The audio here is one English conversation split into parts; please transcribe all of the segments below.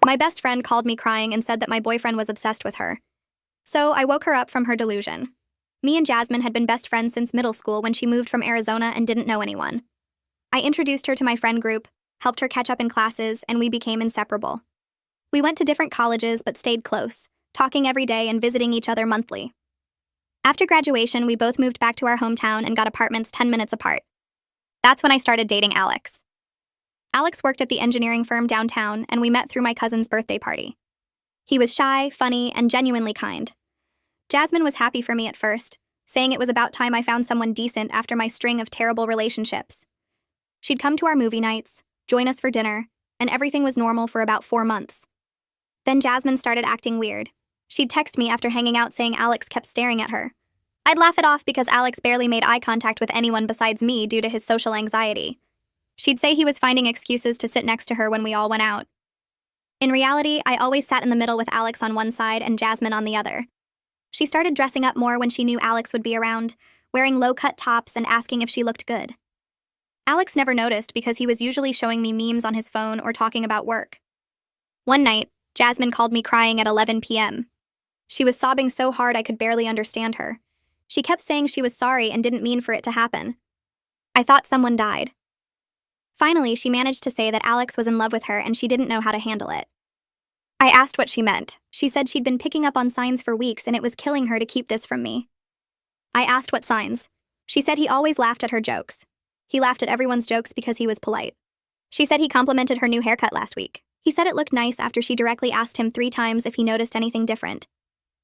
My best friend called me crying and said that my boyfriend was obsessed with her. So I woke her up from her delusion. Me and Jasmine had been best friends since middle school when she moved from Arizona and didn't know anyone. I introduced her to my friend group, helped her catch up in classes, and we became inseparable. We went to different colleges but stayed close, talking every day and visiting each other monthly. After graduation, we both moved back to our hometown and got apartments 10 minutes apart. That's when I started dating Alex. Alex worked at the engineering firm downtown, and we met through my cousin's birthday party. He was shy, funny, and genuinely kind. Jasmine was happy for me at first, saying it was about time I found someone decent after my string of terrible relationships. She'd come to our movie nights, join us for dinner, and everything was normal for about 4 months. Then Jasmine started acting weird. She'd text me after hanging out saying Alex kept staring at her. I'd laugh it off because Alex barely made eye contact with anyone besides me due to his social anxiety. She'd say he was finding excuses to sit next to her when we all went out. In reality, I always sat in the middle with Alex on one side and Jasmine on the other. She started dressing up more when she knew Alex would be around, wearing low-cut tops and asking if she looked good. Alex never noticed because he was usually showing me memes on his phone or talking about work. One night, Jasmine called me crying at 11 p.m. She was sobbing so hard I could barely understand her. She kept saying she was sorry and didn't mean for it to happen. I thought someone died. Finally, she managed to say that Alex was in love with her and she didn't know how to handle it. I asked what she meant. She said she'd been picking up on signs for weeks and it was killing her to keep this from me. I asked what signs. She said he always laughed at her jokes. He laughed at everyone's jokes because he was polite. She said he complimented her new haircut last week. He said it looked nice after she directly asked him 3 times if he noticed anything different.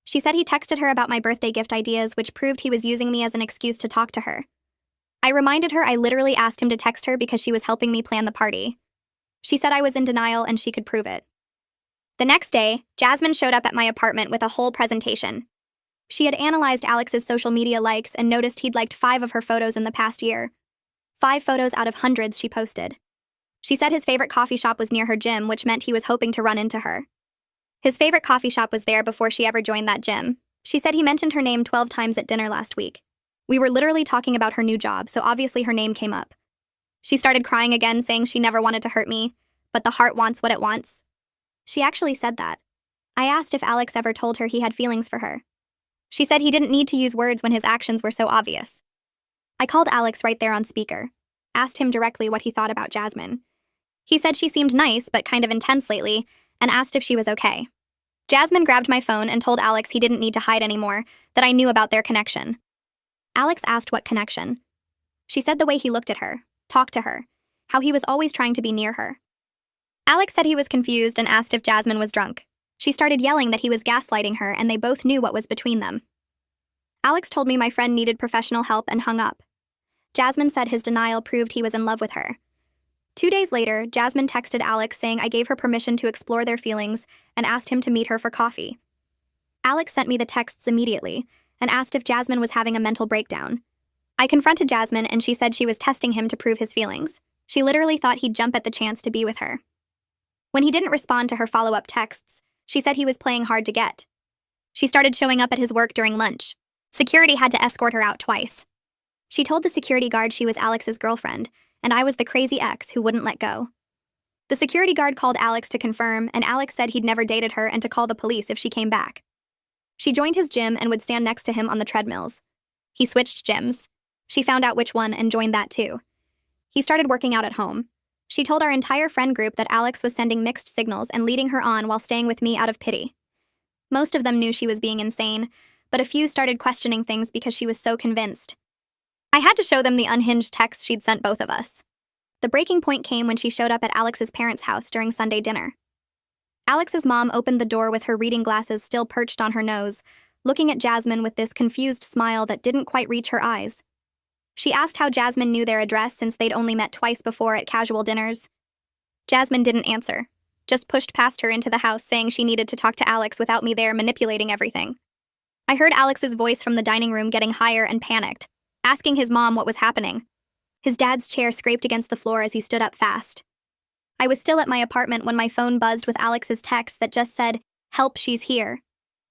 She said he texted her about my birthday gift ideas, which proved he was using me as an excuse to talk to her. I reminded her I literally asked him to text her because she was helping me plan the party. She said I was in denial and she could prove it. The next day, Jasmine showed up at my apartment with a whole presentation. She had analyzed Alex's social media likes and noticed he'd liked 5 of her photos in the past year. 5 photos out of hundreds she posted. She said his favorite coffee shop was near her gym, which meant he was hoping to run into her. His favorite coffee shop was there before she ever joined that gym. She said he mentioned her name 12 times at dinner last week. We were literally talking about her new job, so obviously her name came up. She started crying again, saying she never wanted to hurt me, but the heart wants what it wants. She actually said that. I asked if Alex ever told her he had feelings for her. She said he didn't need to use words when his actions were so obvious. I called Alex right there on speaker, asked him directly what he thought about Jasmine. He said she seemed nice, but kind of intense lately, and asked if she was okay. Jasmine grabbed my phone and told Alex he didn't need to hide anymore, that I knew about their connection. Alex asked what connection. She said the way he looked at her, talked to her, how he was always trying to be near her. Alex said he was confused and asked if Jasmine was drunk. She started yelling that he was gaslighting her and they both knew what was between them. Alex told me my friend needed professional help and hung up. Jasmine said his denial proved he was in love with her. 2 days later, Jasmine texted Alex saying I gave her permission to explore their feelings and asked him to meet her for coffee. Alex sent me the texts immediately and asked if Jasmine was having a mental breakdown. I confronted Jasmine and she said she was testing him to prove his feelings. She literally thought he'd jump at the chance to be with her. When he didn't respond to her follow-up texts, she said he was playing hard to get. She started showing up at his work during lunch. Security had to escort her out twice. She told the security guard she was Alex's girlfriend, and I was the crazy ex who wouldn't let go. The security guard called Alex to confirm, and Alex said he'd never dated her and to call the police if she came back. She joined his gym and would stand next to him on the treadmills. He switched gyms. She found out which one and joined that too. He started working out at home. She told our entire friend group that Alex was sending mixed signals and leading her on while staying with me out of pity. Most of them knew she was being insane, but a few started questioning things because she was so convinced. I had to show them the unhinged texts she'd sent both of us. The breaking point came when she showed up at Alex's parents' house during Sunday dinner. Alex's mom opened the door with her reading glasses still perched on her nose, looking at Jasmine with this confused smile that didn't quite reach her eyes. She asked how Jasmine knew their address since they'd only met twice before at casual dinners. Jasmine didn't answer, just pushed past her into the house saying she needed to talk to Alex without me there manipulating everything. I heard Alex's voice from the dining room getting higher and panicked, asking his mom what was happening. His dad's chair scraped against the floor as he stood up fast. I was still at my apartment when my phone buzzed with Alex's text that just said, "Help, she's here,"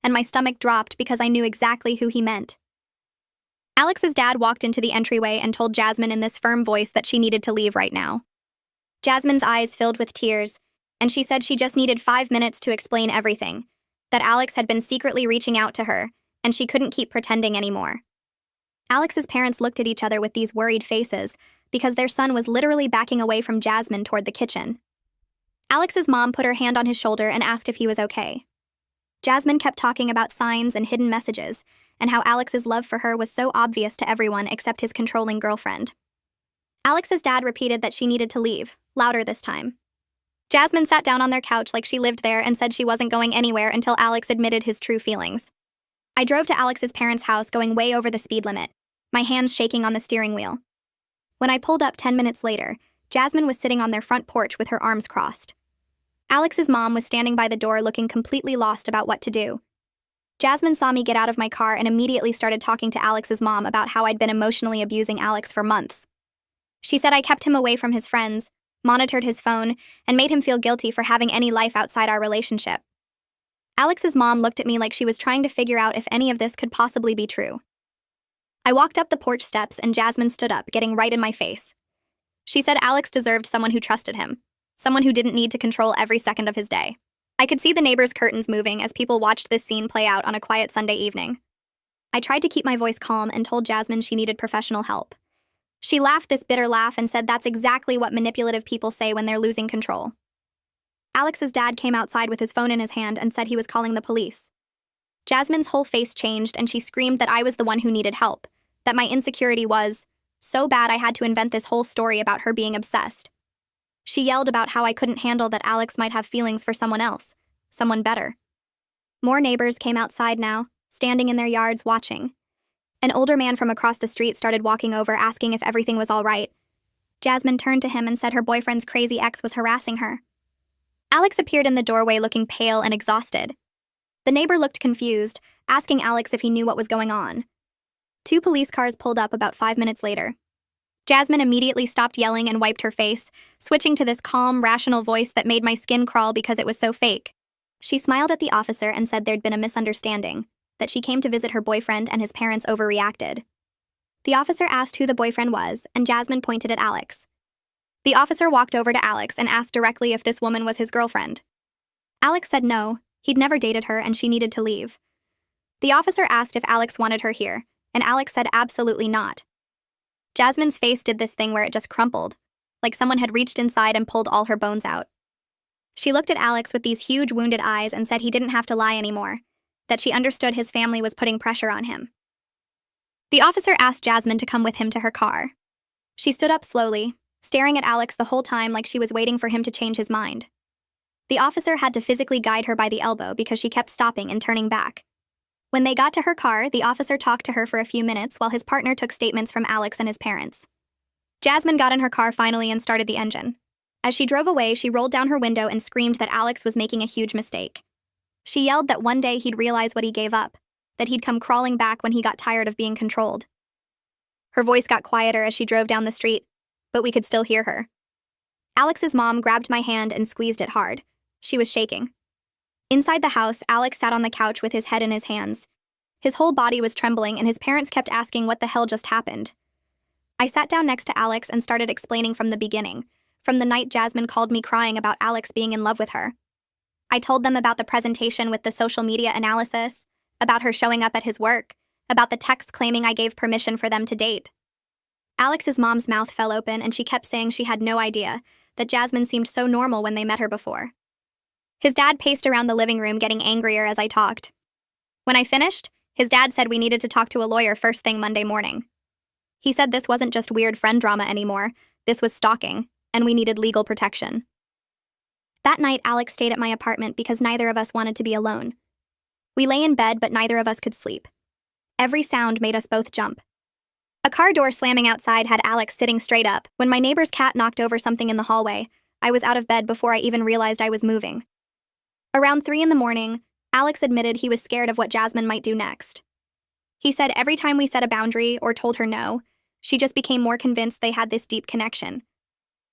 and my stomach dropped because I knew exactly who he meant. Alex's dad walked into the entryway and told Jasmine in this firm voice that she needed to leave right now. Jasmine's eyes filled with tears, and she said she just needed 5 minutes to explain everything, that Alex had been secretly reaching out to her, and she couldn't keep pretending anymore. Alex's parents looked at each other with these worried faces because their son was literally backing away from Jasmine toward the kitchen. Alex's mom put her hand on his shoulder and asked if he was okay. Jasmine kept talking about signs and hidden messages, and how Alex's love for her was so obvious to everyone except his controlling girlfriend. Alex's dad repeated that she needed to leave, louder this time. Jasmine sat down on their couch like she lived there and said she wasn't going anywhere until Alex admitted his true feelings. I drove to Alex's parents' house going way over the speed limit, my hands shaking on the steering wheel. When I pulled up 10 minutes later, Jasmine was sitting on their front porch with her arms crossed. Alex's mom was standing by the door looking completely lost about what to do. Jasmine saw me get out of my car and immediately started talking to Alex's mom about how I'd been emotionally abusing Alex for months. She said I kept him away from his friends, monitored his phone, and made him feel guilty for having any life outside our relationship. Alex's mom looked at me like she was trying to figure out if any of this could possibly be true. I walked up the porch steps and Jasmine stood up, getting right in my face. She said Alex deserved someone who trusted him, someone who didn't need to control every second of his day. I could see the neighbors' curtains moving as people watched this scene play out on a quiet Sunday evening. I tried to keep my voice calm and told Jasmine she needed professional help. She laughed this bitter laugh and said that's exactly what manipulative people say when they're losing control. Alex's dad came outside with his phone in his hand and said he was calling the police. Jasmine's whole face changed and she screamed that I was the one who needed help, that my insecurity was so bad I had to invent this whole story about her being obsessed. She yelled about how I couldn't handle that Alex might have feelings for someone else, someone better. More neighbors came outside now, standing in their yards watching. An older man from across the street started walking over asking if everything was all right. Jasmine turned to him and said her boyfriend's crazy ex was harassing her. Alex appeared in the doorway looking pale and exhausted. The neighbor looked confused, asking Alex if he knew what was going on. 2 police cars pulled up about 5 minutes later. Jasmine immediately stopped yelling and wiped her face, switching to this calm, rational voice that made my skin crawl because it was so fake. She smiled at the officer and said there'd been a misunderstanding, that she came to visit her boyfriend and his parents overreacted. The officer asked who the boyfriend was, and Jasmine pointed at Alex. The officer walked over to Alex and asked directly if this woman was his girlfriend. Alex said no, he'd never dated her and she needed to leave. The officer asked if Alex wanted her here, and Alex said absolutely not. Jasmine's face did this thing where it just crumpled, like someone had reached inside and pulled all her bones out. She looked at Alex with these huge wounded eyes and said he didn't have to lie anymore, that she understood his family was putting pressure on him. The officer asked Jasmine to come with him to her car. She stood up slowly, staring at Alex the whole time like she was waiting for him to change his mind. The officer had to physically guide her by the elbow because she kept stopping and turning back. When they got to her car, the officer talked to her for a few minutes while his partner took statements from Alex and his parents. Jasmine got in her car finally and started the engine. As she drove away, she rolled down her window and screamed that Alex was making a huge mistake. She yelled that one day he'd realize what he gave up, that he'd come crawling back when he got tired of being controlled. Her voice got quieter as she drove down the street, but we could still hear her. Alex's mom grabbed my hand and squeezed it hard. She was shaking. Inside the house, Alex sat on the couch with his head in his hands. His whole body was trembling, and his parents kept asking what the hell just happened. I sat down next to Alex and started explaining from the beginning, from the night Jasmine called me crying about Alex being in love with her. I told them about the presentation with the social media analysis, about her showing up at his work, about the text claiming I gave permission for them to date. Alex's mom's mouth fell open, and she kept saying she had no idea, that Jasmine seemed so normal when they met her before. His dad paced around the living room, getting angrier as I talked. When I finished, his dad said we needed to talk to a lawyer first thing Monday morning. He said this wasn't just weird friend drama anymore, this was stalking, and we needed legal protection. That night, Alex stayed at my apartment because neither of us wanted to be alone. We lay in bed, but neither of us could sleep. Every sound made us both jump. A car door slamming outside had Alex sitting straight up. When my neighbor's cat knocked over something in the hallway, I was out of bed before I even realized I was moving. Around 3 a.m, Alex admitted he was scared of what Jasmine might do next. He said every time we set a boundary or told her no, she just became more convinced they had this deep connection.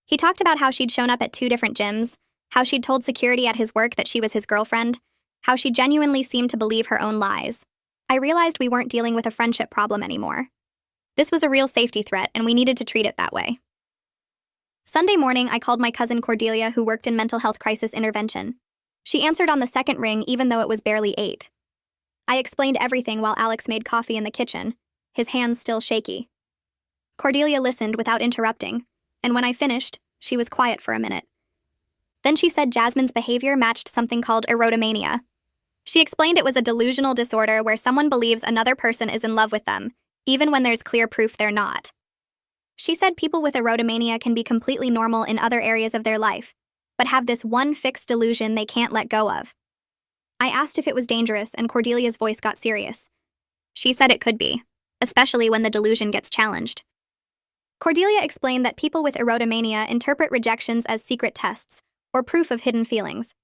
He talked about how she'd shown up at 2 different gyms, how she'd told security at his work that she was his girlfriend, how she genuinely seemed to believe her own lies. I realized we weren't dealing with a friendship problem anymore. This was a real safety threat, and we needed to treat it that way. Sunday morning, I called my cousin Cordelia, who worked in mental health crisis intervention. She answered on the second ring, even though it was barely 8. I explained everything while Alex made coffee in the kitchen, his hands still shaky. Cordelia listened without interrupting, and when I finished, she was quiet for a minute. Then she said Jasmine's behavior matched something called erotomania. She explained it was a delusional disorder where someone believes another person is in love with them, even when there's clear proof they're not. She said people with erotomania can be completely normal in other areas of their life, but have this one fixed delusion they can't let go of. I asked if it was dangerous, and Cordelia's voice got serious. She said it could be, especially when the delusion gets challenged. Cordelia explained that people with erotomania interpret rejections as secret tests, or proof of hidden feelings.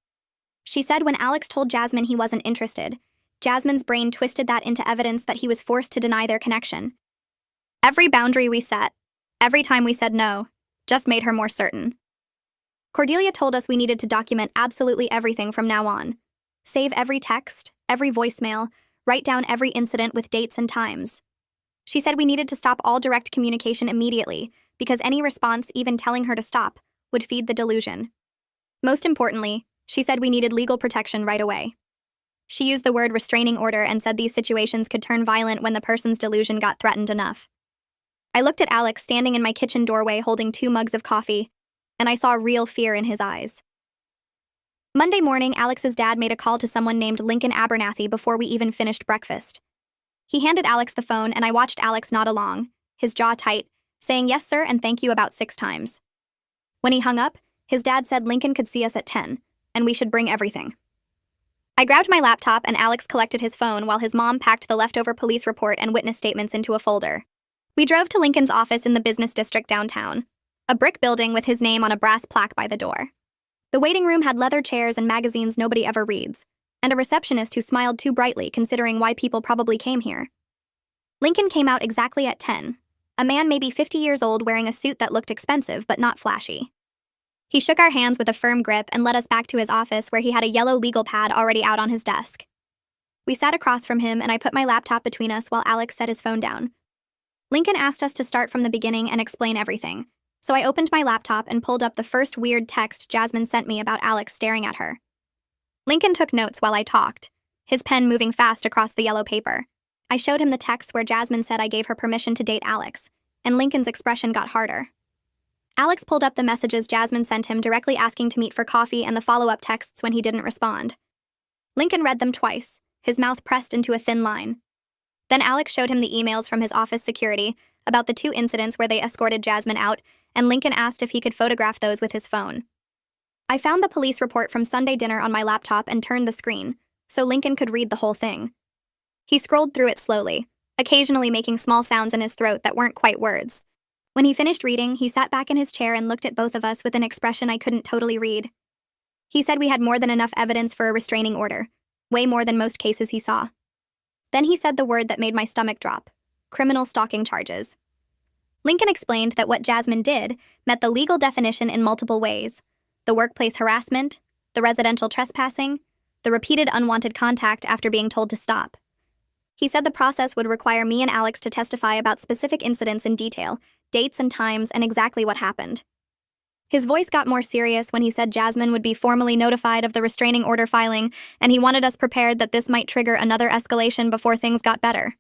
She said when Alex told Jasmine he wasn't interested, Jasmine's brain twisted that into evidence that he was forced to deny their connection. Every boundary we set, every time we said no, just made her more certain. Cordelia told us we needed to document absolutely everything from now on. Save every text, every voicemail, write down every incident with dates and times. She said we needed to stop all direct communication immediately, because any response, even telling her to stop, would feed the delusion. Most importantly, she said we needed legal protection right away. She used the word restraining order and said these situations could turn violent when the person's delusion got threatened enough. I looked at Alex standing in my kitchen doorway holding 2 mugs of coffee, and I saw real fear in his eyes. Monday morning, Alex's dad made a call to someone named Lincoln Abernathy before we even finished breakfast. He handed Alex the phone, and I watched Alex nod along, his jaw tight, saying yes sir and thank you about 6 times. When he hung up, his dad said Lincoln could see us at 10, and we should bring everything. I grabbed my laptop and Alex collected his phone while his mom packed the leftover police report and witness statements into a folder. We drove to Lincoln's office in the business district downtown, a brick building with his name on a brass plaque by the door. The waiting room had leather chairs and magazines nobody ever reads, and a receptionist who smiled too brightly considering why people probably came here. Lincoln came out exactly at 10, a man maybe 50 years old wearing a suit that looked expensive but not flashy. He shook our hands with a firm grip and led us back to his office where he had a yellow legal pad already out on his desk. We sat across from him and I put my laptop between us while Alex set his phone down. Lincoln asked us to start from the beginning and explain everything, so I opened my laptop and pulled up the first weird text Jasmine sent me about Alex staring at her. Lincoln took notes while I talked, his pen moving fast across the yellow paper. I showed him the text where Jasmine said I gave her permission to date Alex, and Lincoln's expression got harder. Alex pulled up the messages Jasmine sent him directly asking to meet for coffee and the follow-up texts when he didn't respond. Lincoln read them twice, his mouth pressed into a thin line. Then Alex showed him the emails from his office security about the 2 incidents where they escorted Jasmine out, and Lincoln asked if he could photograph those with his phone. I found the police report from Sunday dinner on my laptop and turned the screen, so Lincoln could read the whole thing. He scrolled through it slowly, occasionally making small sounds in his throat that weren't quite words. When he finished reading, he sat back in his chair and looked at both of us with an expression I couldn't totally read. He said we had more than enough evidence for a restraining order, way more than most cases he saw. Then he said the word that made my stomach drop: criminal stalking charges. Lincoln explained that what Jasmine did met the legal definition in multiple ways: the workplace harassment, the residential trespassing, the repeated unwanted contact after being told to stop. He said the process would require me and Alex to testify about specific incidents in detail, dates and times, and exactly what happened. His voice got more serious when he said Jasmine would be formally notified of the restraining order filing, and he wanted us prepared that this might trigger another escalation before things got better.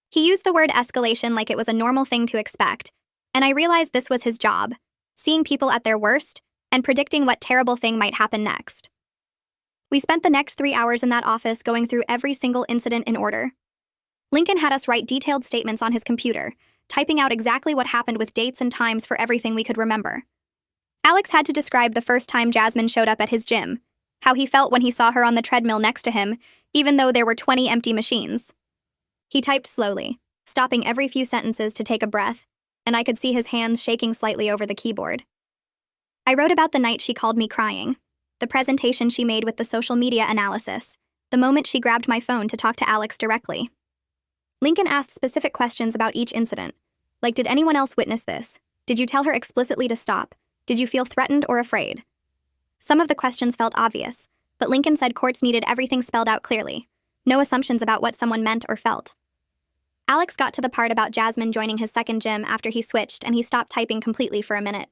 He used the word escalation like it was a normal thing to expect, and I realized this was his job, seeing people at their worst and predicting what terrible thing might happen next. We spent the next 3 hours in that office going through every single incident in order. Lincoln had us write detailed statements on his computer, typing out exactly what happened with dates and times for everything we could remember. Alex had to describe the first time Jasmine showed up at his gym, how he felt when he saw her on the treadmill next to him, even though there were 20 empty machines. He typed slowly, stopping every few sentences to take a breath, and I could see his hands shaking slightly over the keyboard. I wrote about the night she called me crying, the presentation she made with the social media analysis, the moment she grabbed my phone to talk to Alex directly. Lincoln asked specific questions about each incident, like did anyone else witness this? Did you tell her explicitly to stop? Did you feel threatened or afraid? Some of the questions felt obvious, but Lincoln said courts needed everything spelled out clearly, no assumptions about what someone meant or felt. Alex got to the part about Jasmine joining his second gym after he switched and he stopped typing completely for a minute.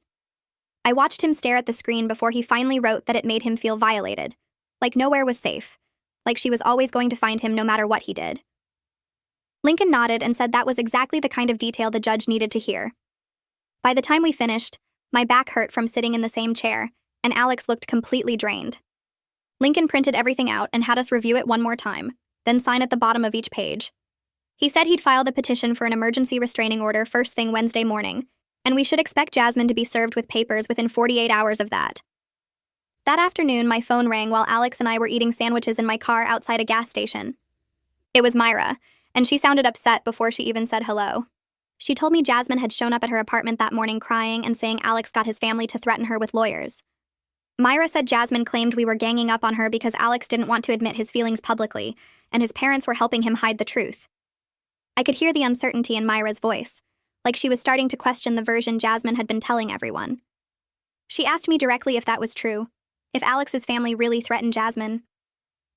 I watched him stare at the screen before he finally wrote that it made him feel violated. Like nowhere was safe. Like she was always going to find him no matter what he did. Lincoln nodded and said that was exactly the kind of detail the judge needed to hear. By the time we finished, my back hurt from sitting in the same chair, and Alex looked completely drained. Lincoln printed everything out and had us review it one more time, then sign at the bottom of each page. He said he'd file the petition for an emergency restraining order first thing Wednesday morning, and we should expect Jasmine to be served with papers within 48 hours of that. That afternoon, my phone rang while Alex and I were eating sandwiches in my car outside a gas station. It was Myra, and she sounded upset before she even said hello. She told me Jasmine had shown up at her apartment that morning crying and saying Alex got his family to threaten her with lawyers. Myra said Jasmine claimed we were ganging up on her because Alex didn't want to admit his feelings publicly, and his parents were helping him hide the truth. I could hear the uncertainty in Myra's voice, like she was starting to question the version Jasmine had been telling everyone. She asked me directly if that was true, if Alex's family really threatened Jasmine.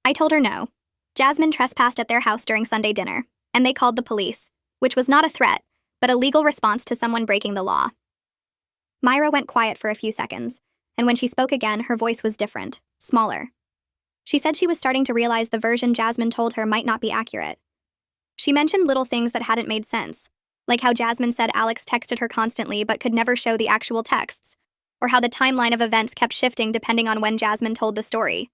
I told her no. Jasmine trespassed at their house during Sunday dinner, and they called the police, which was not a threat, but a legal response to someone breaking the law. Myra went quiet for a few seconds, and when she spoke again, her voice was different, smaller. She said she was starting to realize the version Jasmine told her might not be accurate. She mentioned little things that hadn't made sense, like how Jasmine said Alex texted her constantly but could never show the actual texts, or how the timeline of events kept shifting depending on when Jasmine told the story.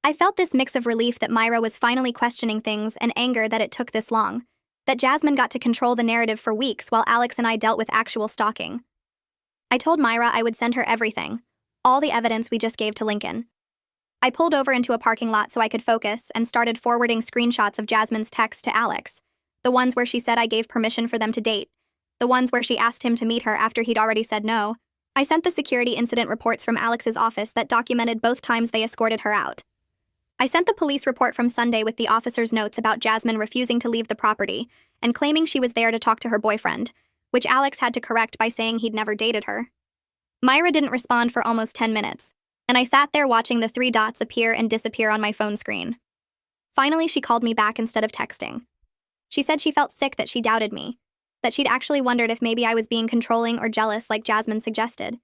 I felt this mix of relief that Myra was finally questioning things and anger that it took this long, that Jasmine got to control the narrative for weeks while Alex and I dealt with actual stalking. I told Myra I would send her everything, all the evidence we just gave to Lincoln. I pulled over into a parking lot so I could focus and started forwarding screenshots of Jasmine's texts to Alex, the ones where she said I gave permission for them to date, the ones where she asked him to meet her after he'd already said no. I sent the security incident reports from Alex's office that documented both times they escorted her out. I sent the police report from Sunday with the officer's notes about Jasmine refusing to leave the property and claiming she was there to talk to her boyfriend, which Alex had to correct by saying he'd never dated her. Myra didn't respond for almost 10 minutes, and I sat there watching the 3 dots appear and disappear on my phone screen. Finally, she called me back instead of texting. She said she felt sick that she doubted me, that she'd actually wondered if maybe I was being controlling or jealous like Jasmine suggested.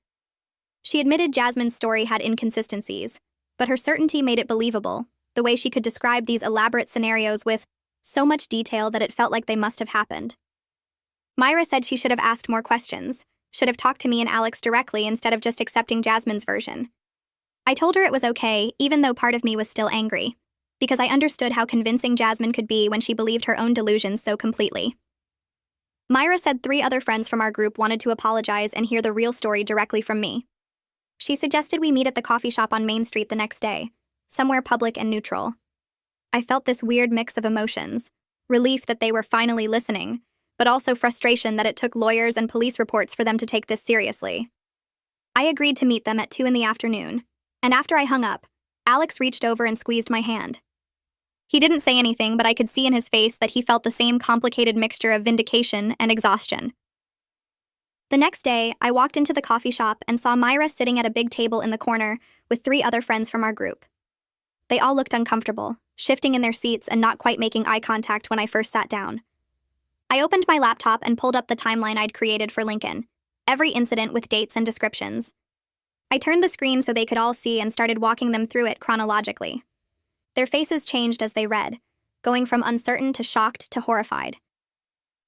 She admitted Jasmine's story had inconsistencies, but her certainty made it believable, the way she could describe these elaborate scenarios with so much detail that it felt like they must have happened. Myra said she should have asked more questions, should have talked to me and Alex directly instead of just accepting Jasmine's version. I told her it was okay, even though part of me was still angry, because I understood how convincing Jasmine could be when she believed her own delusions so completely. Myra said 3 other friends from our group wanted to apologize and hear the real story directly from me. She suggested we meet at the coffee shop on Main Street the next day, somewhere public and neutral. I felt this weird mix of emotions, relief that they were finally listening, but also frustration that it took lawyers and police reports for them to take this seriously. I agreed to meet them at 2 in the afternoon, and after I hung up, Alex reached over and squeezed my hand. He didn't say anything, but I could see in his face that he felt the same complicated mixture of vindication and exhaustion. The next day, I walked into the coffee shop and saw Myra sitting at a big table in the corner with 3 other friends from our group. They all looked uncomfortable, shifting in their seats and not quite making eye contact when I first sat down. I opened my laptop and pulled up the timeline I'd created for Lincoln, every incident with dates and descriptions. I turned the screen so they could all see and started walking them through it chronologically. Their faces changed as they read, going from uncertain to shocked to horrified.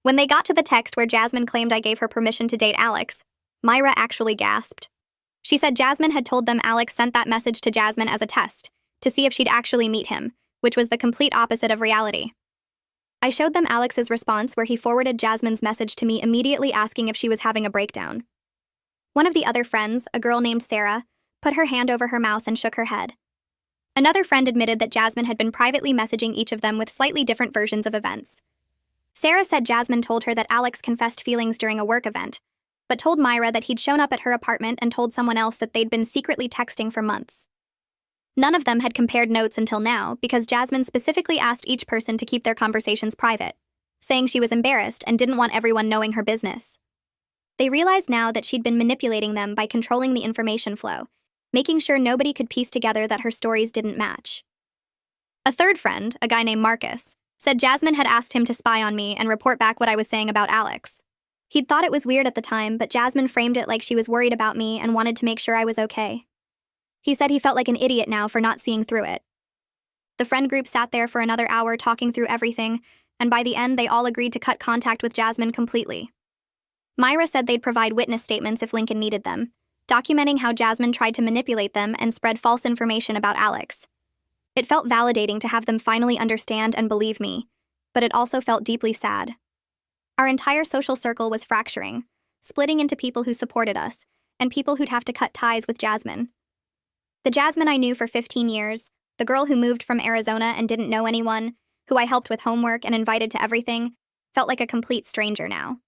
When they got to the text where Jasmine claimed I gave her permission to date Alex, Myra actually gasped. She said Jasmine had told them Alex sent that message to Jasmine as a test, to see if she'd actually meet him, which was the complete opposite of reality. I showed them Alex's response where he forwarded Jasmine's message to me immediately asking if she was having a breakdown. One of the other friends, a girl named Sarah, put her hand over her mouth and shook her head. Another friend admitted that Jasmine had been privately messaging each of them with slightly different versions of events. Sarah said Jasmine told her that Alex confessed feelings during a work event, but told Myra that he'd shown up at her apartment and told someone else that they'd been secretly texting for months. None of them had compared notes until now because Jasmine specifically asked each person to keep their conversations private, saying she was embarrassed and didn't want everyone knowing her business. They realized now that she'd been manipulating them by controlling the information flow, making sure nobody could piece together that her stories didn't match. A third friend, a guy named Marcus, said Jasmine had asked him to spy on me and report back what I was saying about Alex. He'd thought it was weird at the time, but Jasmine framed it like she was worried about me and wanted to make sure I was okay. He said he felt like an idiot now for not seeing through it. The friend group sat there for another hour talking through everything, and by the end they all agreed to cut contact with Jasmine completely. Myra said they'd provide witness statements if Lincoln needed them, documenting how Jasmine tried to manipulate them and spread false information about Alex. It felt validating to have them finally understand and believe me, but it also felt deeply sad. Our entire social circle was fracturing, splitting into people who supported us, and people who'd have to cut ties with Jasmine. The Jasmine I knew for 15 years, the girl who moved from Arizona and didn't know anyone, who I helped with homework and invited to everything, felt like a complete stranger now.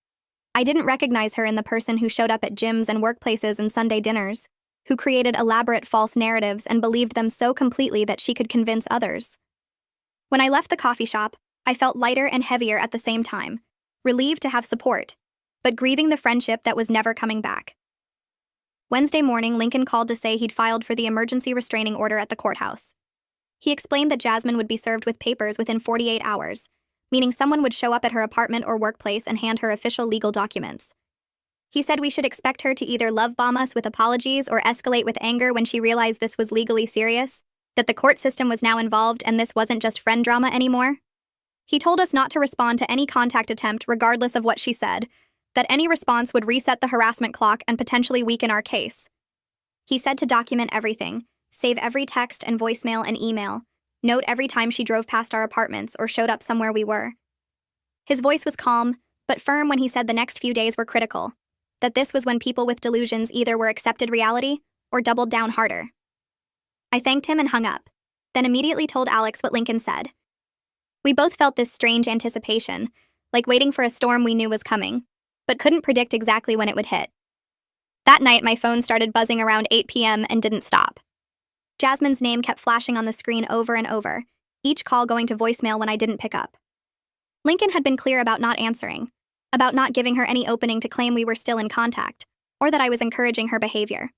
I didn't recognize her in the person who showed up at gyms and workplaces and Sunday dinners, who created elaborate false narratives and believed them so completely that she could convince others. When I left the coffee shop, I felt lighter and heavier at the same time, relieved to have support, but grieving the friendship that was never coming back. Wednesday morning, Lincoln called to say he'd filed for the emergency restraining order at the courthouse. He explained that Jasmine would be served with papers within 48 hours, meaning someone would show up at her apartment or workplace and hand her official legal documents. He said we should expect her to either love bomb us with apologies or escalate with anger when she realized this was legally serious, that the court system was now involved and this wasn't just friend drama anymore. He told us not to respond to any contact attempt regardless of what she said, that any response would reset the harassment clock and potentially weaken our case. He said to document everything, save every text and voicemail and email, note every time she drove past our apartments or showed up somewhere we were. His voice was calm, but firm when he said the next few days were critical, that this was when people with delusions either were accepted reality or doubled down harder. I thanked him and hung up, then immediately told Alex what Lincoln said. We both felt this strange anticipation, like waiting for a storm we knew was coming, but couldn't predict exactly when it would hit. That night, my phone started buzzing around 8 p.m. and didn't stop. Jasmine's name kept flashing on the screen over and over, each call going to voicemail when I didn't pick up. Lincoln had been clear about not answering, about not giving her any opening to claim we were still in contact, or that I was encouraging her behavior.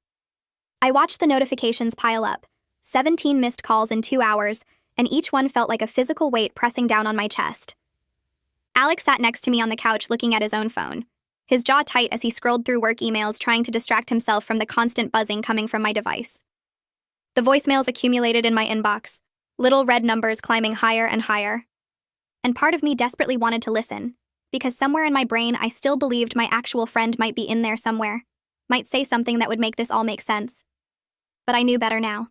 I watched the notifications pile up, 17 missed calls in 2 hours, and each one felt like a physical weight pressing down on my chest. Alex sat next to me on the couch looking at his own phone, his jaw tight as he scrolled through work emails trying to distract himself from the constant buzzing coming from my device. The voicemails accumulated in my inbox, little red numbers climbing higher and higher. And part of me desperately wanted to listen, because somewhere in my brain I still believed my actual friend might be in there somewhere, might say something that would make this all make sense. But I knew better now.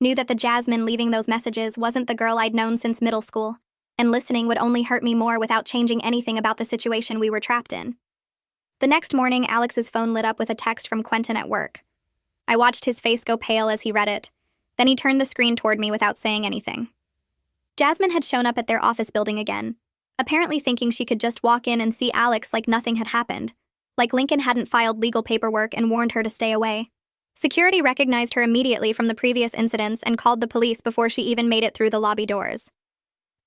Knew that the Jasmine leaving those messages wasn't the girl I'd known since middle school, and listening would only hurt me more without changing anything about the situation we were trapped in. The next morning, Alex's phone lit up with a text from Quentin at work. I watched his face go pale as he read it. Then he turned the screen toward me without saying anything. Jasmine had shown up at their office building again, apparently thinking she could just walk in and see Alex like nothing had happened, like Lincoln hadn't filed legal paperwork and warned her to stay away. Security recognized her immediately from the previous incidents and called the police before she even made it through the lobby doors.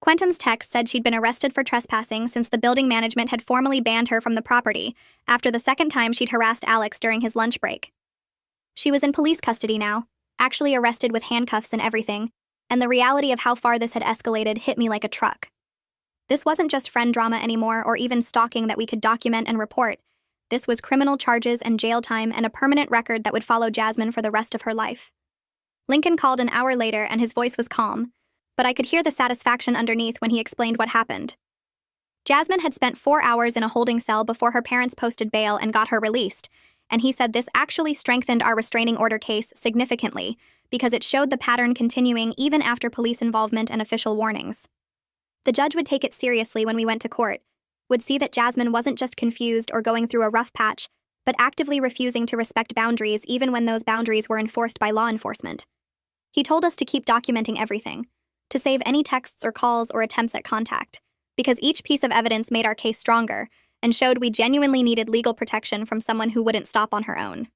Quentin's text said she'd been arrested for trespassing since the building management had formally banned her from the property after the second time she'd harassed Alex during his lunch break. She was in police custody now, actually arrested with handcuffs and everything, and the reality of how far this had escalated hit me like a truck. This wasn't just friend drama anymore or even stalking that we could document and report. This was criminal charges and jail time and a permanent record that would follow Jasmine for the rest of her life. Lincoln called an hour later and his voice was calm, but I could hear the satisfaction underneath when he explained what happened. Jasmine had spent 4 hours in a holding cell before her parents posted bail and got her released, and he said this actually strengthened our restraining order case significantly because it showed the pattern continuing even after police involvement and official warnings. The judge would take it seriously when we went to court, would see that Jasmine wasn't just confused or going through a rough patch, but actively refusing to respect boundaries even when those boundaries were enforced by law enforcement. He told us to keep documenting everything, to save any texts or calls or attempts at contact, because each piece of evidence made our case stronger and showed we genuinely needed legal protection from someone who wouldn't stop on her own.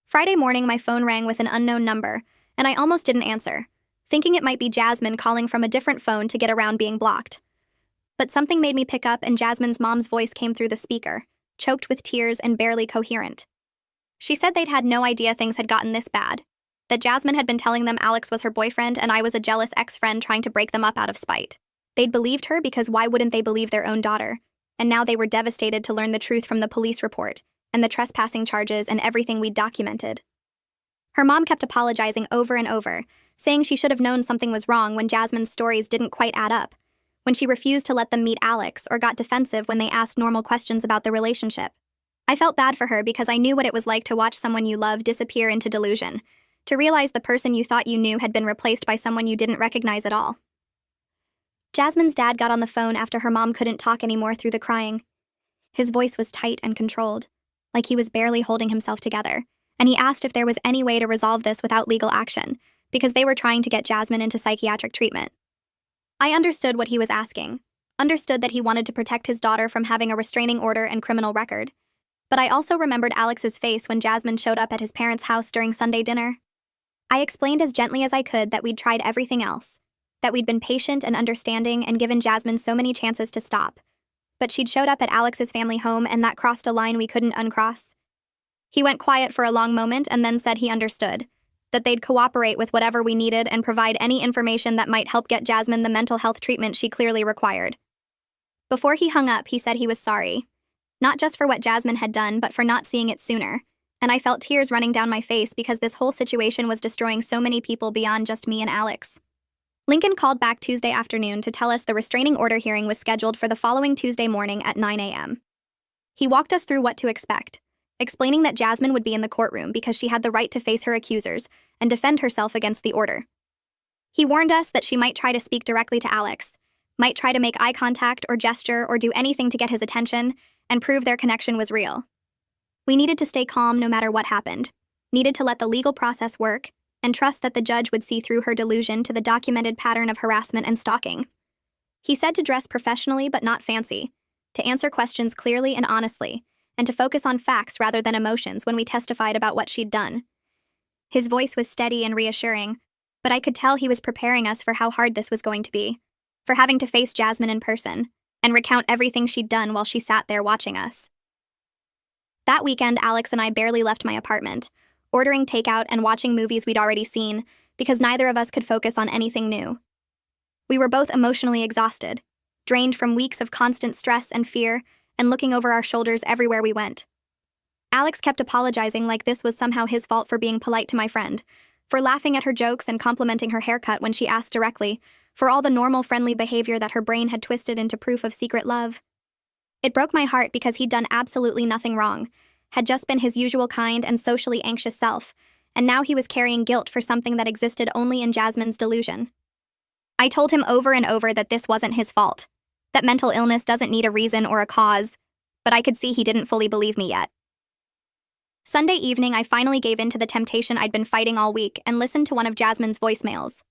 Friday morning, my phone rang with an unknown number, and I almost didn't answer, thinking it might be Jasmine calling from a different phone to get around being blocked. But something made me pick up and Jasmine's mom's voice came through the speaker, choked with tears and barely coherent. She said they'd had no idea things had gotten this bad, that Jasmine had been telling them Alex was her boyfriend and I was a jealous ex-friend trying to break them up out of spite. They'd believed her because why wouldn't they believe their own daughter? and now they were devastated to learn the truth from the police report and the trespassing charges and everything we'd documented. Her mom kept apologizing over and over, saying she should have known something was wrong when Jasmine's stories didn't quite add up, when she refused to let them meet Alex or got defensive when they asked normal questions about the relationship. I felt bad for her because I knew what it was like to watch someone you love disappear into delusion, to realize the person you thought you knew had been replaced by someone you didn't recognize at all. Jasmine's dad got on the phone after her mom couldn't talk anymore through the crying. His voice was tight and controlled, like he was barely holding himself together, and he asked if there was any way to resolve this without legal action, because they were trying to get Jasmine into psychiatric treatment. I understood what he was asking, understood that he wanted to protect his daughter from having a restraining order and criminal record. But I also remembered Alex's face when Jasmine showed up at his parents' house during Sunday dinner. I explained as gently as I could that we'd tried everything else, that we'd been patient and understanding and given Jasmine so many chances to stop. But she'd showed up at Alex's family home, and that crossed a line we couldn't uncross. He went quiet for a long moment and then said he understood, that they'd cooperate with whatever we needed and provide any information that might help get Jasmine the mental health treatment she clearly required. Before he hung up, he said he was sorry. Not just for what Jasmine had done, but for not seeing it sooner. And I felt tears running down my face because this whole situation was destroying so many people beyond just me and Alex. Lincoln called back Tuesday afternoon to tell us the restraining order hearing was scheduled for the following Tuesday morning at 9 a.m. He walked us through what to expect, explaining that Jasmine would be in the courtroom because she had the right to face her accusers and defend herself against the order. He warned us that she might try to speak directly to Alex, might try to make eye contact or gesture or do anything to get his attention and prove their connection was real. We needed to stay calm no matter what happened, needed to let the legal process work, and trust that the judge would see through her delusion to the documented pattern of harassment and stalking. He said to dress professionally but not fancy, to answer questions clearly and honestly, and to focus on facts rather than emotions when we testified about what she'd done. His voice was steady and reassuring, but I could tell he was preparing us for how hard this was going to be, for having to face Jasmine in person, and recount everything she'd done while she sat there watching us. That weekend, Alex and I barely left my apartment, ordering takeout and watching movies we'd already seen, because neither of us could focus on anything new. We were both emotionally exhausted, drained from weeks of constant stress and fear, and looking over our shoulders everywhere we went. Alex kept apologizing like this was somehow his fault for being polite to my friend, for laughing at her jokes and complimenting her haircut when she asked directly, for all the normal friendly behavior that her brain had twisted into proof of secret love. It broke my heart because he'd done absolutely nothing wrong, had just been his usual kind and socially anxious self, and now he was carrying guilt for something that existed only in Jasmine's delusion. I told him over and over that this wasn't his fault, that mental illness doesn't need a reason or a cause, but I could see he didn't fully believe me yet. Sunday evening, I finally gave in to the temptation I'd been fighting all week and listened to one of Jasmine's voicemails.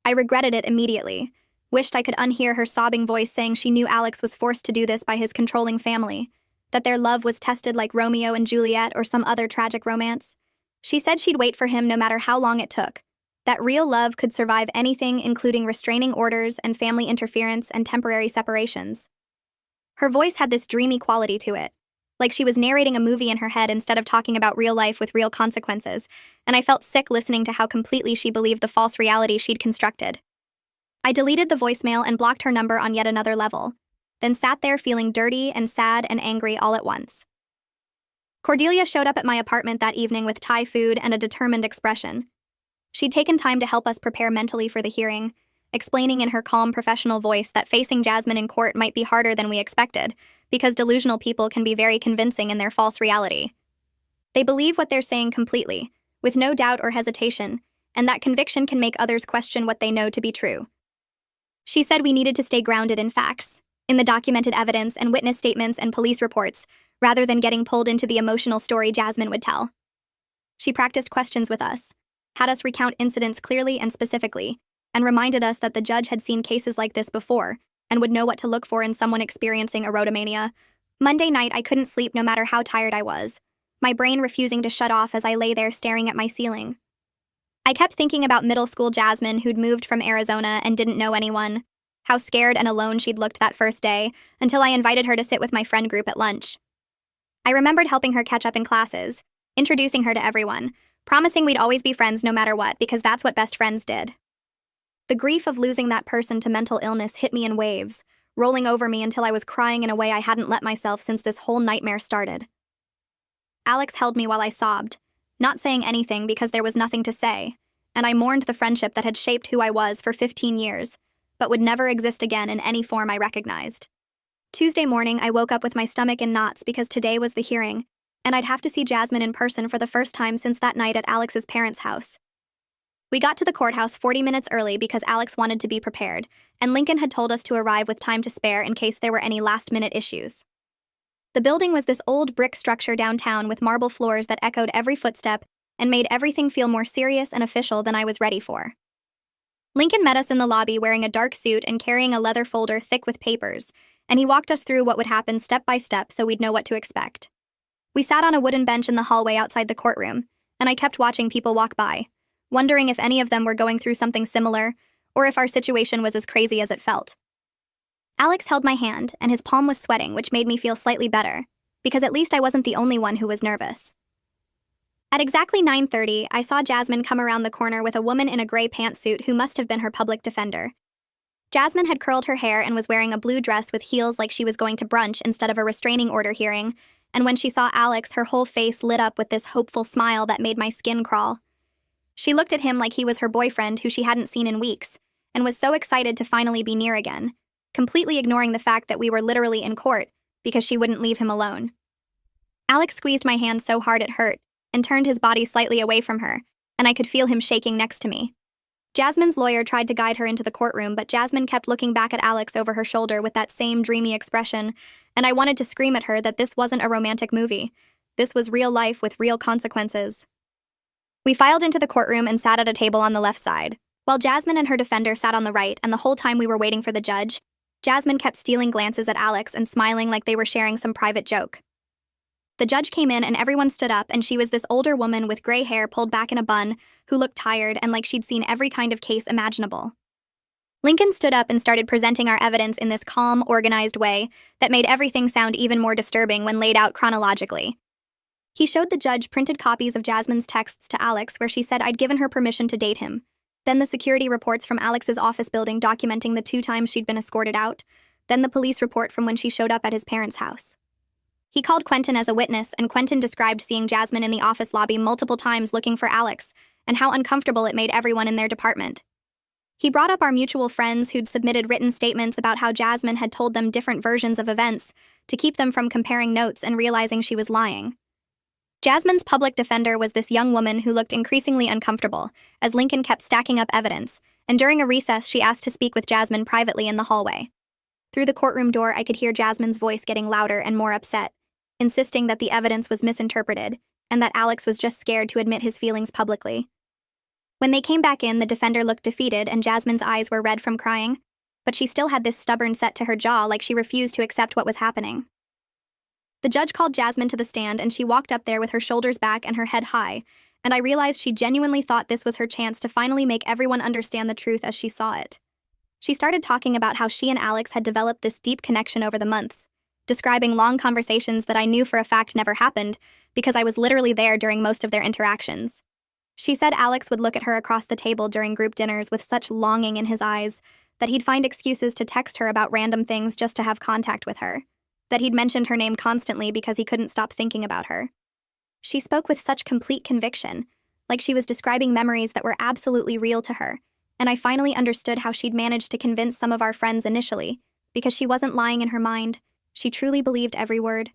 I regretted it immediately, wished I could unhear her sobbing voice saying she knew Alex was forced to do this by his controlling family, that their love was tested like Romeo and Juliet or some other tragic romance. She said she'd wait for him no matter how long it took, that real love could survive anything, including restraining orders and family interference and temporary separations. Her voice had this dreamy quality to it, like she was narrating a movie in her head instead of talking about real life with real consequences, and I felt sick listening to how completely she believed the false reality she'd constructed. I deleted the voicemail and blocked her number on yet another level, then sat there feeling dirty and sad and angry all at once. Cordelia showed up at my apartment that evening with Thai food and a determined expression. She'd taken time to help us prepare mentally for the hearing, explaining in her calm professional voice that facing Jasmine in court might be harder than we expected, because delusional people can be very convincing in their false reality. They believe what they're saying completely, with no doubt or hesitation, and that conviction can make others question what they know to be true. She said we needed to stay grounded in facts, in the documented evidence and witness statements and police reports, rather than getting pulled into the emotional story Jasmine would tell. She practiced questions with us, had us recount incidents clearly and specifically, and reminded us that the judge had seen cases like this before and would know what to look for in someone experiencing erotomania. Monday night, I couldn't sleep no matter how tired I was, my brain refusing to shut off as I lay there staring at my ceiling. I kept thinking about middle school Jasmine who'd moved from Arizona and didn't know anyone, how scared and alone she'd looked that first day, until I invited her to sit with my friend group at lunch. I remembered helping her catch up in classes, introducing her to everyone, promising we'd always be friends no matter what because that's what best friends did. The grief of losing that person to mental illness hit me in waves, rolling over me until I was crying in a way I hadn't let myself since this whole nightmare started. Alex held me while I sobbed, not saying anything because there was nothing to say, and I mourned the friendship that had shaped who I was for 15 years, but would never exist again in any form I recognized. Tuesday morning, I woke up with my stomach in knots because today was the hearing, and I'd have to see Jasmine in person for the first time since that night at Alex's parents' house. We got to the courthouse 40 minutes early because Alex wanted to be prepared, and Lincoln had told us to arrive with time to spare in case there were any last-minute issues. The building was this old brick structure downtown with marble floors that echoed every footstep and made everything feel more serious and official than I was ready for. Lincoln met us in the lobby wearing a dark suit and carrying a leather folder thick with papers, and he walked us through what would happen step by step so we'd know what to expect. We sat on a wooden bench in the hallway outside the courtroom, and I kept watching people walk by, wondering if any of them were going through something similar or if our situation was as crazy as it felt. Alex held my hand, and his palm was sweating, which made me feel slightly better, because at least I wasn't the only one who was nervous. At exactly 9:30, I saw Jasmine come around the corner with a woman in a gray pantsuit who must have been her public defender. Jasmine had curled her hair and was wearing a blue dress with heels like she was going to brunch instead of a restraining order hearing, and when she saw Alex, her whole face lit up with this hopeful smile that made my skin crawl. She looked at him like he was her boyfriend who she hadn't seen in weeks, and was so excited to finally be near again, completely ignoring the fact that we were literally in court because she wouldn't leave him alone. Alex squeezed my hand so hard it hurt, and turned his body slightly away from her, and I could feel him shaking next to me. Jasmine's lawyer tried to guide her into the courtroom, but Jasmine kept looking back at Alex over her shoulder with that same dreamy expression, and I wanted to scream at her that this wasn't a romantic movie. This was real life with real consequences. We filed into the courtroom and sat at a table on the left side, while Jasmine and her defender sat on the right, and the whole time we were waiting for the judge, Jasmine kept stealing glances at Alex and smiling like they were sharing some private joke. The judge came in and everyone stood up, and she was this older woman with gray hair pulled back in a bun who looked tired and like she'd seen every kind of case imaginable. Lincoln stood up and started presenting our evidence in this calm, organized way that made everything sound even more disturbing when laid out chronologically. He showed the judge printed copies of Jasmine's texts to Alex where she said I'd given her permission to date him, then the security reports from Alex's office building documenting the 2 times she'd been escorted out, then the police report from when she showed up at his parents' house. He called Quentin as a witness, and Quentin described seeing Jasmine in the office lobby multiple times looking for Alex, and how uncomfortable it made everyone in their department. He brought up our mutual friends who'd submitted written statements about how Jasmine had told them different versions of events to keep them from comparing notes and realizing she was lying. Jasmine's public defender was this young woman who looked increasingly uncomfortable as Lincoln kept stacking up evidence, and during a recess she asked to speak with Jasmine privately in the hallway. Through the courtroom door I could hear Jasmine's voice getting louder and more upset, insisting that the evidence was misinterpreted and that Alex was just scared to admit his feelings publicly. When they came back in, the defender looked defeated and Jasmine's eyes were red from crying, but she still had this stubborn set to her jaw like she refused to accept what was happening. The judge called Jasmine to the stand and she walked up there with her shoulders back and her head high, and I realized she genuinely thought this was her chance to finally make everyone understand the truth as she saw it. She started talking about how she and Alex had developed this deep connection over the months, describing long conversations that I knew for a fact never happened because I was literally there during most of their interactions. She said Alex would look at her across the table during group dinners with such longing in his eyes that he'd find excuses to text her about random things just to have contact with her, that he'd mentioned her name constantly because he couldn't stop thinking about her. She spoke with such complete conviction, like she was describing memories that were absolutely real to her, and I finally understood how she'd managed to convince some of our friends initially, because she wasn't lying in her mind. She truly believed every word.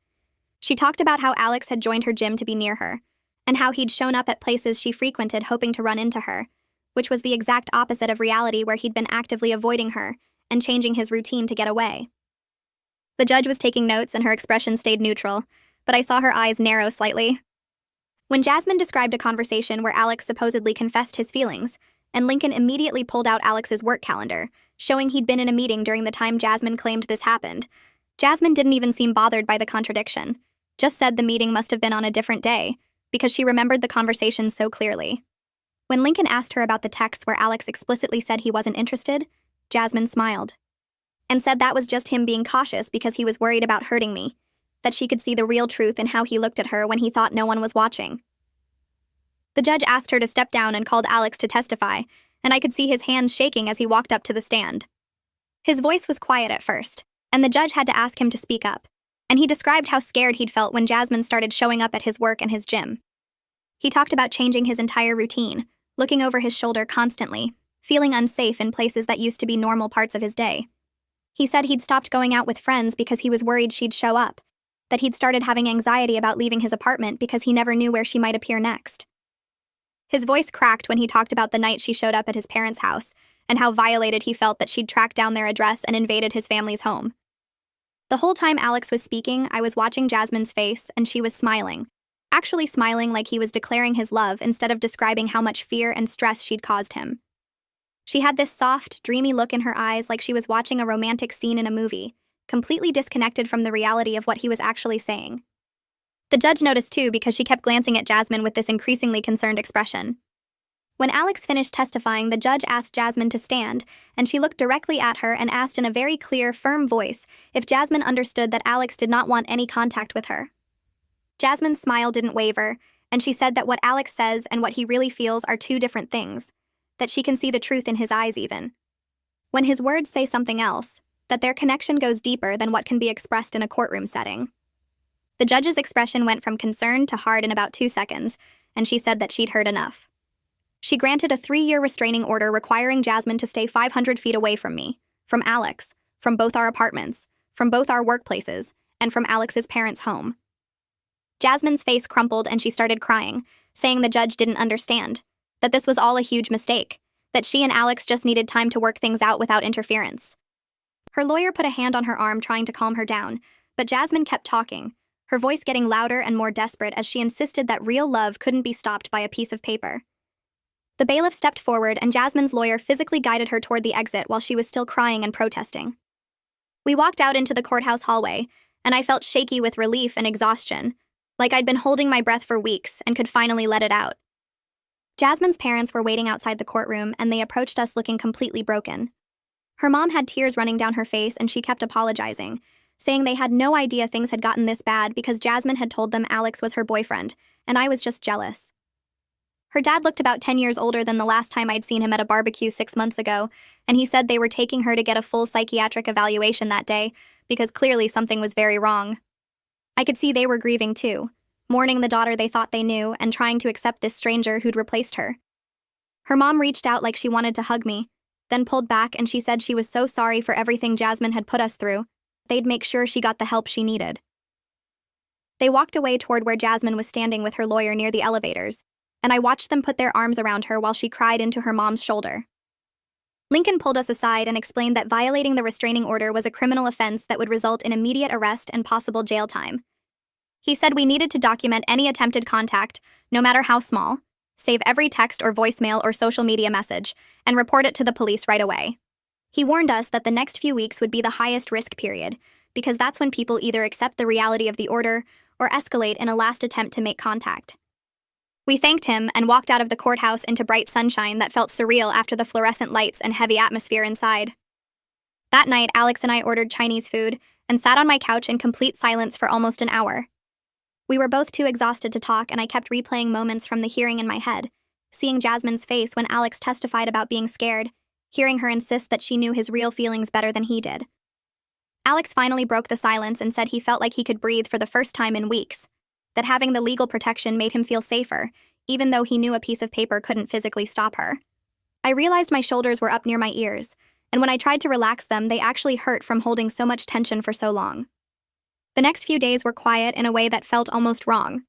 She talked about how Alex had joined her gym to be near her, and how he'd shown up at places she frequented hoping to run into her, which was the exact opposite of reality where he'd been actively avoiding her and changing his routine to get away. The judge was taking notes and her expression stayed neutral, but I saw her eyes narrow slightly. When Jasmine described a conversation where Alex supposedly confessed his feelings, and Lincoln immediately pulled out Alex's work calendar, showing he'd been in a meeting during the time Jasmine claimed this happened, Jasmine didn't even seem bothered by the contradiction, just said the meeting must have been on a different day, because she remembered the conversation so clearly. When Lincoln asked her about the text where Alex explicitly said he wasn't interested, Jasmine smiled, and said that was just him being cautious because he was worried about hurting me, that she could see the real truth in how he looked at her when he thought no one was watching. The judge asked her to step down and called Alex to testify, and I could see his hands shaking as he walked up to the stand. His voice was quiet at first, and the judge had to ask him to speak up. And he described how scared he'd felt when Jasmine started showing up at his work and his gym. He talked about changing his entire routine, looking over his shoulder constantly, feeling unsafe in places that used to be normal parts of his day. He said he'd stopped going out with friends because he was worried she'd show up, that he'd started having anxiety about leaving his apartment because he never knew where she might appear next. His voice cracked when he talked about the night she showed up at his parents' house, and how violated he felt that she'd tracked down their address and invaded his family's home. The whole time Alex was speaking, I was watching Jasmine's face, and she was smiling, actually smiling like he was declaring his love instead of describing how much fear and stress she'd caused him. She had this soft, dreamy look in her eyes like she was watching a romantic scene in a movie, completely disconnected from the reality of what he was actually saying. The judge noticed too because she kept glancing at Jasmine with this increasingly concerned expression. When Alex finished testifying, the judge asked Jasmine to stand, and she looked directly at her and asked in a very clear, firm voice if Jasmine understood that Alex did not want any contact with her. Jasmine's smile didn't waver, and she said that what Alex says and what he really feels are two different things, that she can see the truth in his eyes even. When his words say something else, that their connection goes deeper than what can be expressed in a courtroom setting. The judge's expression went from concern to hard in about 2 seconds, and she said that she'd heard enough. She granted a 3-year restraining order requiring Jasmine to stay 500 feet away from me, from Alex, from both our apartments, from both our workplaces, and from Alex's parents' home. Jasmine's face crumpled and she started crying, saying the judge didn't understand, that this was all a huge mistake, that she and Alex just needed time to work things out without interference. Her lawyer put a hand on her arm trying to calm her down, but Jasmine kept talking, her voice getting louder and more desperate as she insisted that real love couldn't be stopped by a piece of paper. The bailiff stepped forward and Jasmine's lawyer physically guided her toward the exit while she was still crying and protesting. We walked out into the courthouse hallway, and I felt shaky with relief and exhaustion, like I'd been holding my breath for weeks and could finally let it out. Jasmine's parents were waiting outside the courtroom, and they approached us looking completely broken. Her mom had tears running down her face, and she kept apologizing, saying they had no idea things had gotten this bad because Jasmine had told them Alex was her boyfriend, and I was just jealous. Her dad looked about 10 years older than the last time I'd seen him at a barbecue 6 months ago, and he said they were taking her to get a full psychiatric evaluation that day because clearly something was very wrong. I could see they were grieving too, mourning the daughter they thought they knew and trying to accept this stranger who'd replaced her. Her mom reached out like she wanted to hug me, then pulled back, and she said she was so sorry for everything Jasmine had put us through. They'd make sure she got the help she needed. They walked away toward where Jasmine was standing with her lawyer near the elevators, and I watched them put their arms around her while she cried into her mom's shoulder. Lincoln pulled us aside and explained that violating the restraining order was a criminal offense that would result in immediate arrest and possible jail time. He said we needed to document any attempted contact, no matter how small, save every text or voicemail or social media message, and report it to the police right away. He warned us that the next few weeks would be the highest risk period, because that's when people either accept the reality of the order or escalate in a last attempt to make contact. We thanked him and walked out of the courthouse into bright sunshine that felt surreal after the fluorescent lights and heavy atmosphere inside. That night, Alex and I ordered Chinese food and sat on my couch in complete silence for almost an hour. We were both too exhausted to talk, and I kept replaying moments from the hearing in my head, seeing Jasmine's face when Alex testified about being scared, hearing her insist that she knew his real feelings better than he did. Alex finally broke the silence and said he felt like he could breathe for the first time in weeks, that having the legal protection made him feel safer, even though he knew a piece of paper couldn't physically stop her. I realized my shoulders were up near my ears, and when I tried to relax them, they actually hurt from holding so much tension for so long. The next few days were quiet in a way that felt almost wrong.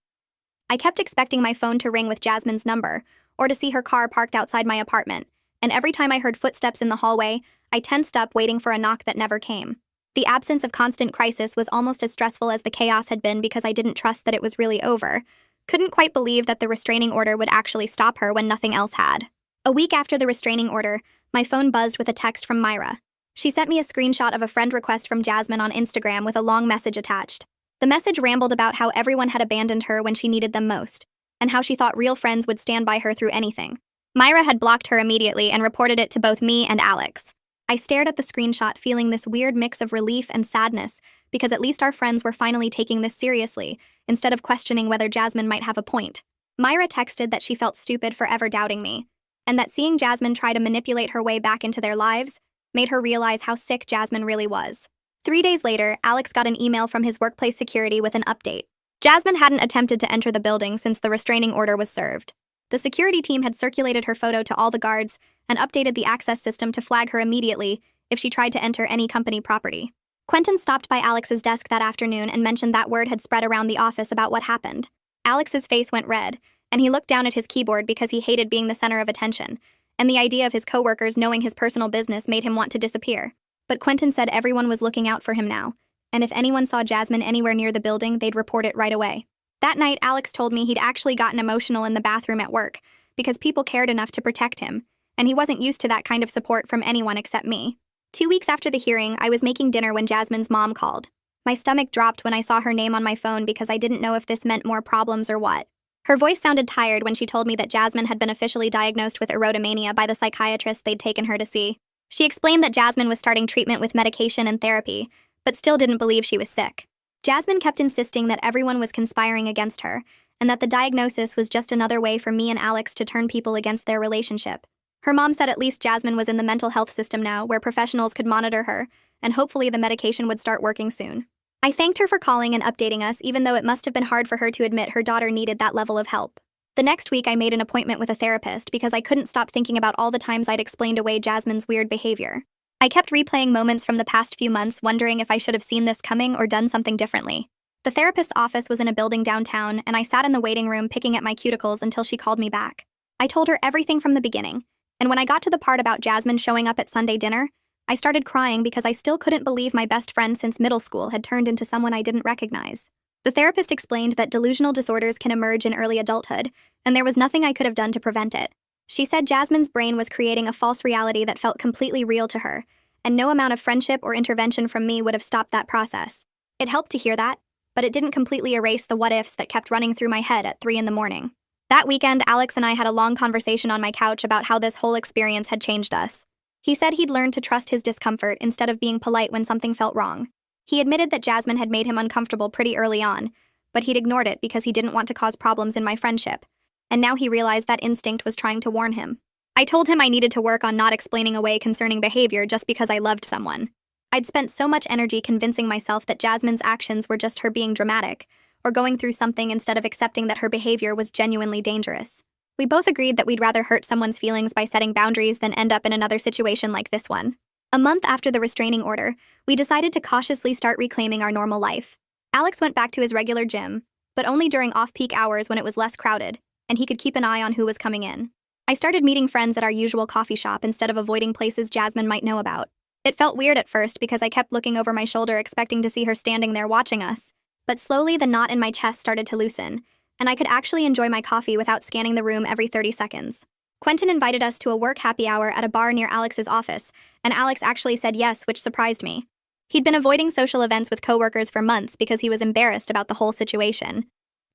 I kept expecting my phone to ring with Jasmine's number, or to see her car parked outside my apartment, and every time I heard footsteps in the hallway, I tensed up waiting for a knock that never came. The absence of constant crisis was almost as stressful as the chaos had been because I didn't trust that it was really over. Couldn't quite believe that the restraining order would actually stop her when nothing else had. A week after the restraining order, my phone buzzed with a text from Myra. She sent me a screenshot of a friend request from Jasmine on Instagram with a long message attached. The message rambled about how everyone had abandoned her when she needed them most, and how she thought real friends would stand by her through anything. Myra had blocked her immediately and reported it to both me and Alex. I stared at the screenshot, feeling this weird mix of relief and sadness, because at least our friends were finally taking this seriously, instead of questioning whether Jasmine might have a point. Myra texted that she felt stupid for ever doubting me, and that seeing Jasmine try to manipulate her way back into their lives made her realize how sick Jasmine really was. 3 days later, Alex got an email from his workplace security with an update. Jasmine hadn't attempted to enter the building since the restraining order was served. The security team had circulated her photo to all the guards and updated the access system to flag her immediately if she tried to enter any company property. Quentin stopped by Alex's desk that afternoon and mentioned that word had spread around the office about what happened. Alex's face went red, and he looked down at his keyboard because he hated being the center of attention, and the idea of his coworkers knowing his personal business made him want to disappear. But Quentin said everyone was looking out for him now, and if anyone saw Jasmine anywhere near the building, they'd report it right away. That night, Alex told me he'd actually gotten emotional in the bathroom at work because people cared enough to protect him, and he wasn't used to that kind of support from anyone except me. 2 weeks after the hearing, I was making dinner when Jasmine's mom called. My stomach dropped when I saw her name on my phone because I didn't know if this meant more problems or what. Her voice sounded tired when she told me that Jasmine had been officially diagnosed with erotomania by the psychiatrist they'd taken her to see. She explained that Jasmine was starting treatment with medication and therapy, but still didn't believe she was sick. Jasmine kept insisting that everyone was conspiring against her, and that the diagnosis was just another way for me and Alex to turn people against their relationship. Her mom said at least Jasmine was in the mental health system now, where professionals could monitor her, and hopefully the medication would start working soon. I thanked her for calling and updating us, even though it must have been hard for her to admit her daughter needed that level of help. The next week, I made an appointment with a therapist because I couldn't stop thinking about all the times I'd explained away Jasmine's weird behavior. I kept replaying moments from the past few months, wondering if I should have seen this coming or done something differently. The therapist's office was in a building downtown, and I sat in the waiting room picking at my cuticles until she called me back. I told her everything from the beginning, and when I got to the part about Jasmine showing up at Sunday dinner, I started crying because I still couldn't believe my best friend since middle school had turned into someone I didn't recognize. The therapist explained that delusional disorders can emerge in early adulthood, and there was nothing I could have done to prevent it. She said Jasmine's brain was creating a false reality that felt completely real to her, and no amount of friendship or intervention from me would have stopped that process. It helped to hear that, but it didn't completely erase the what-ifs that kept running through my head at 3 a.m. That weekend, Alex and I had a long conversation on my couch about how this whole experience had changed us. He said he'd learned to trust his discomfort instead of being polite when something felt wrong. He admitted that Jasmine had made him uncomfortable pretty early on, but he'd ignored it because he didn't want to cause problems in my friendship, and now he realized that instinct was trying to warn him. I told him I needed to work on not explaining away concerning behavior just because I loved someone. I'd spent so much energy convincing myself that Jasmine's actions were just her being dramatic, or going through something instead of accepting that her behavior was genuinely dangerous. We both agreed that we'd rather hurt someone's feelings by setting boundaries than end up in another situation like this one. A month after the restraining order, we decided to cautiously start reclaiming our normal life. Alex went back to his regular gym, but only during off-peak hours when it was less crowded, and he could keep an eye on who was coming in. I started meeting friends at our usual coffee shop instead of avoiding places Jasmine might know about. It felt weird at first because I kept looking over my shoulder expecting to see her standing there watching us, but slowly the knot in my chest started to loosen, and I could actually enjoy my coffee without scanning the room every 30 seconds. Quentin invited us to a work happy hour at a bar near Alex's office, and Alex actually said yes, which surprised me. He'd been avoiding social events with coworkers for months because he was embarrassed about the whole situation.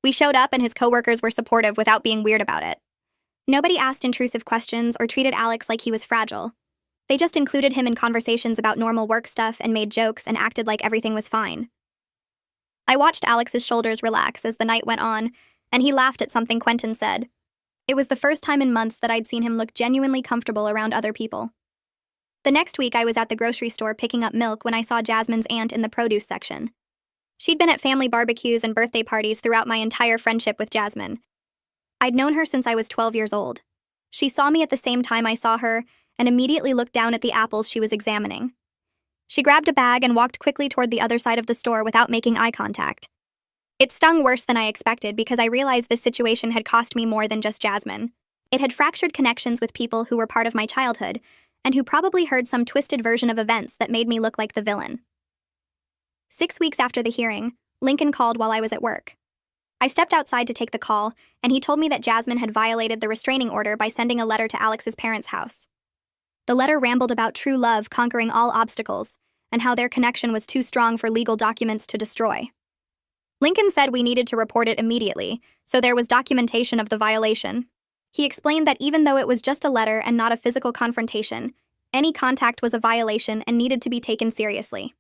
We showed up and his coworkers were supportive without being weird about it. Nobody asked intrusive questions or treated Alex like he was fragile. They just included him in conversations about normal work stuff and made jokes and acted like everything was fine. I watched Alex's shoulders relax as the night went on, and he laughed at something Quentin said. It was the first time in months that I'd seen him look genuinely comfortable around other people. The next week, I was at the grocery store picking up milk when I saw Jasmine's aunt in the produce section. She'd been at family barbecues and birthday parties throughout my entire friendship with Jasmine. I'd known her since I was 12 years old. She saw me at the same time I saw her and immediately looked down at the apples she was examining. She grabbed a bag and walked quickly toward the other side of the store without making eye contact. It stung worse than I expected because I realized this situation had cost me more than just Jasmine. It had fractured connections with people who were part of my childhood and who probably heard some twisted version of events that made me look like the villain. 6 weeks after the hearing, Lincoln called while I was at work. I stepped outside to take the call, and he told me that Jasmine had violated the restraining order by sending a letter to Alex's parents' house. The letter rambled about true love conquering all obstacles, and how their connection was too strong for legal documents to destroy. Lincoln said we needed to report it immediately, so there was documentation of the violation. He explained that even though it was just a letter and not a physical confrontation, any contact was a violation and needed to be taken seriously.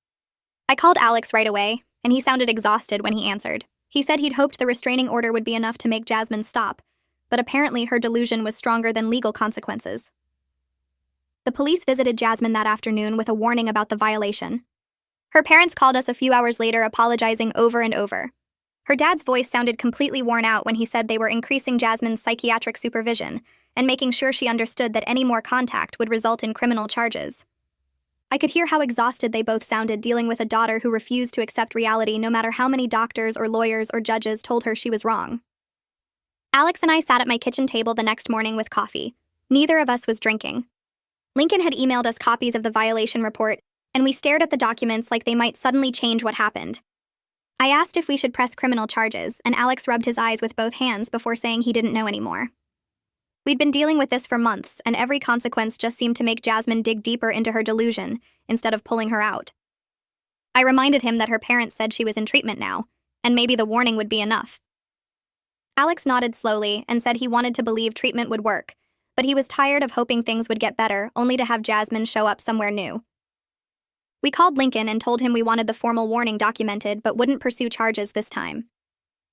I called Alex right away, and he sounded exhausted when he answered. He said he'd hoped the restraining order would be enough to make Jasmine stop, but apparently her delusion was stronger than legal consequences. The police visited Jasmine that afternoon with a warning about the violation. Her parents called us a few hours later, apologizing over and over. Her dad's voice sounded completely worn out when he said they were increasing Jasmine's psychiatric supervision and making sure she understood that any more contact would result in criminal charges. I could hear how exhausted they both sounded dealing with a daughter who refused to accept reality no matter how many doctors or lawyers or judges told her she was wrong. Alex and I sat at my kitchen table the next morning with coffee. Neither of us was drinking. Lincoln had emailed us copies of the violation report, and we stared at the documents like they might suddenly change what happened. I asked if we should press criminal charges, and Alex rubbed his eyes with both hands before saying he didn't know anymore. We'd been dealing with this for months, and every consequence just seemed to make Jasmine dig deeper into her delusion instead of pulling her out. I reminded him that her parents said she was in treatment now, and maybe the warning would be enough. Alex nodded slowly and said he wanted to believe treatment would work, but he was tired of hoping things would get better only to have Jasmine show up somewhere new. We called Lincoln and told him we wanted the formal warning documented but wouldn't pursue charges this time.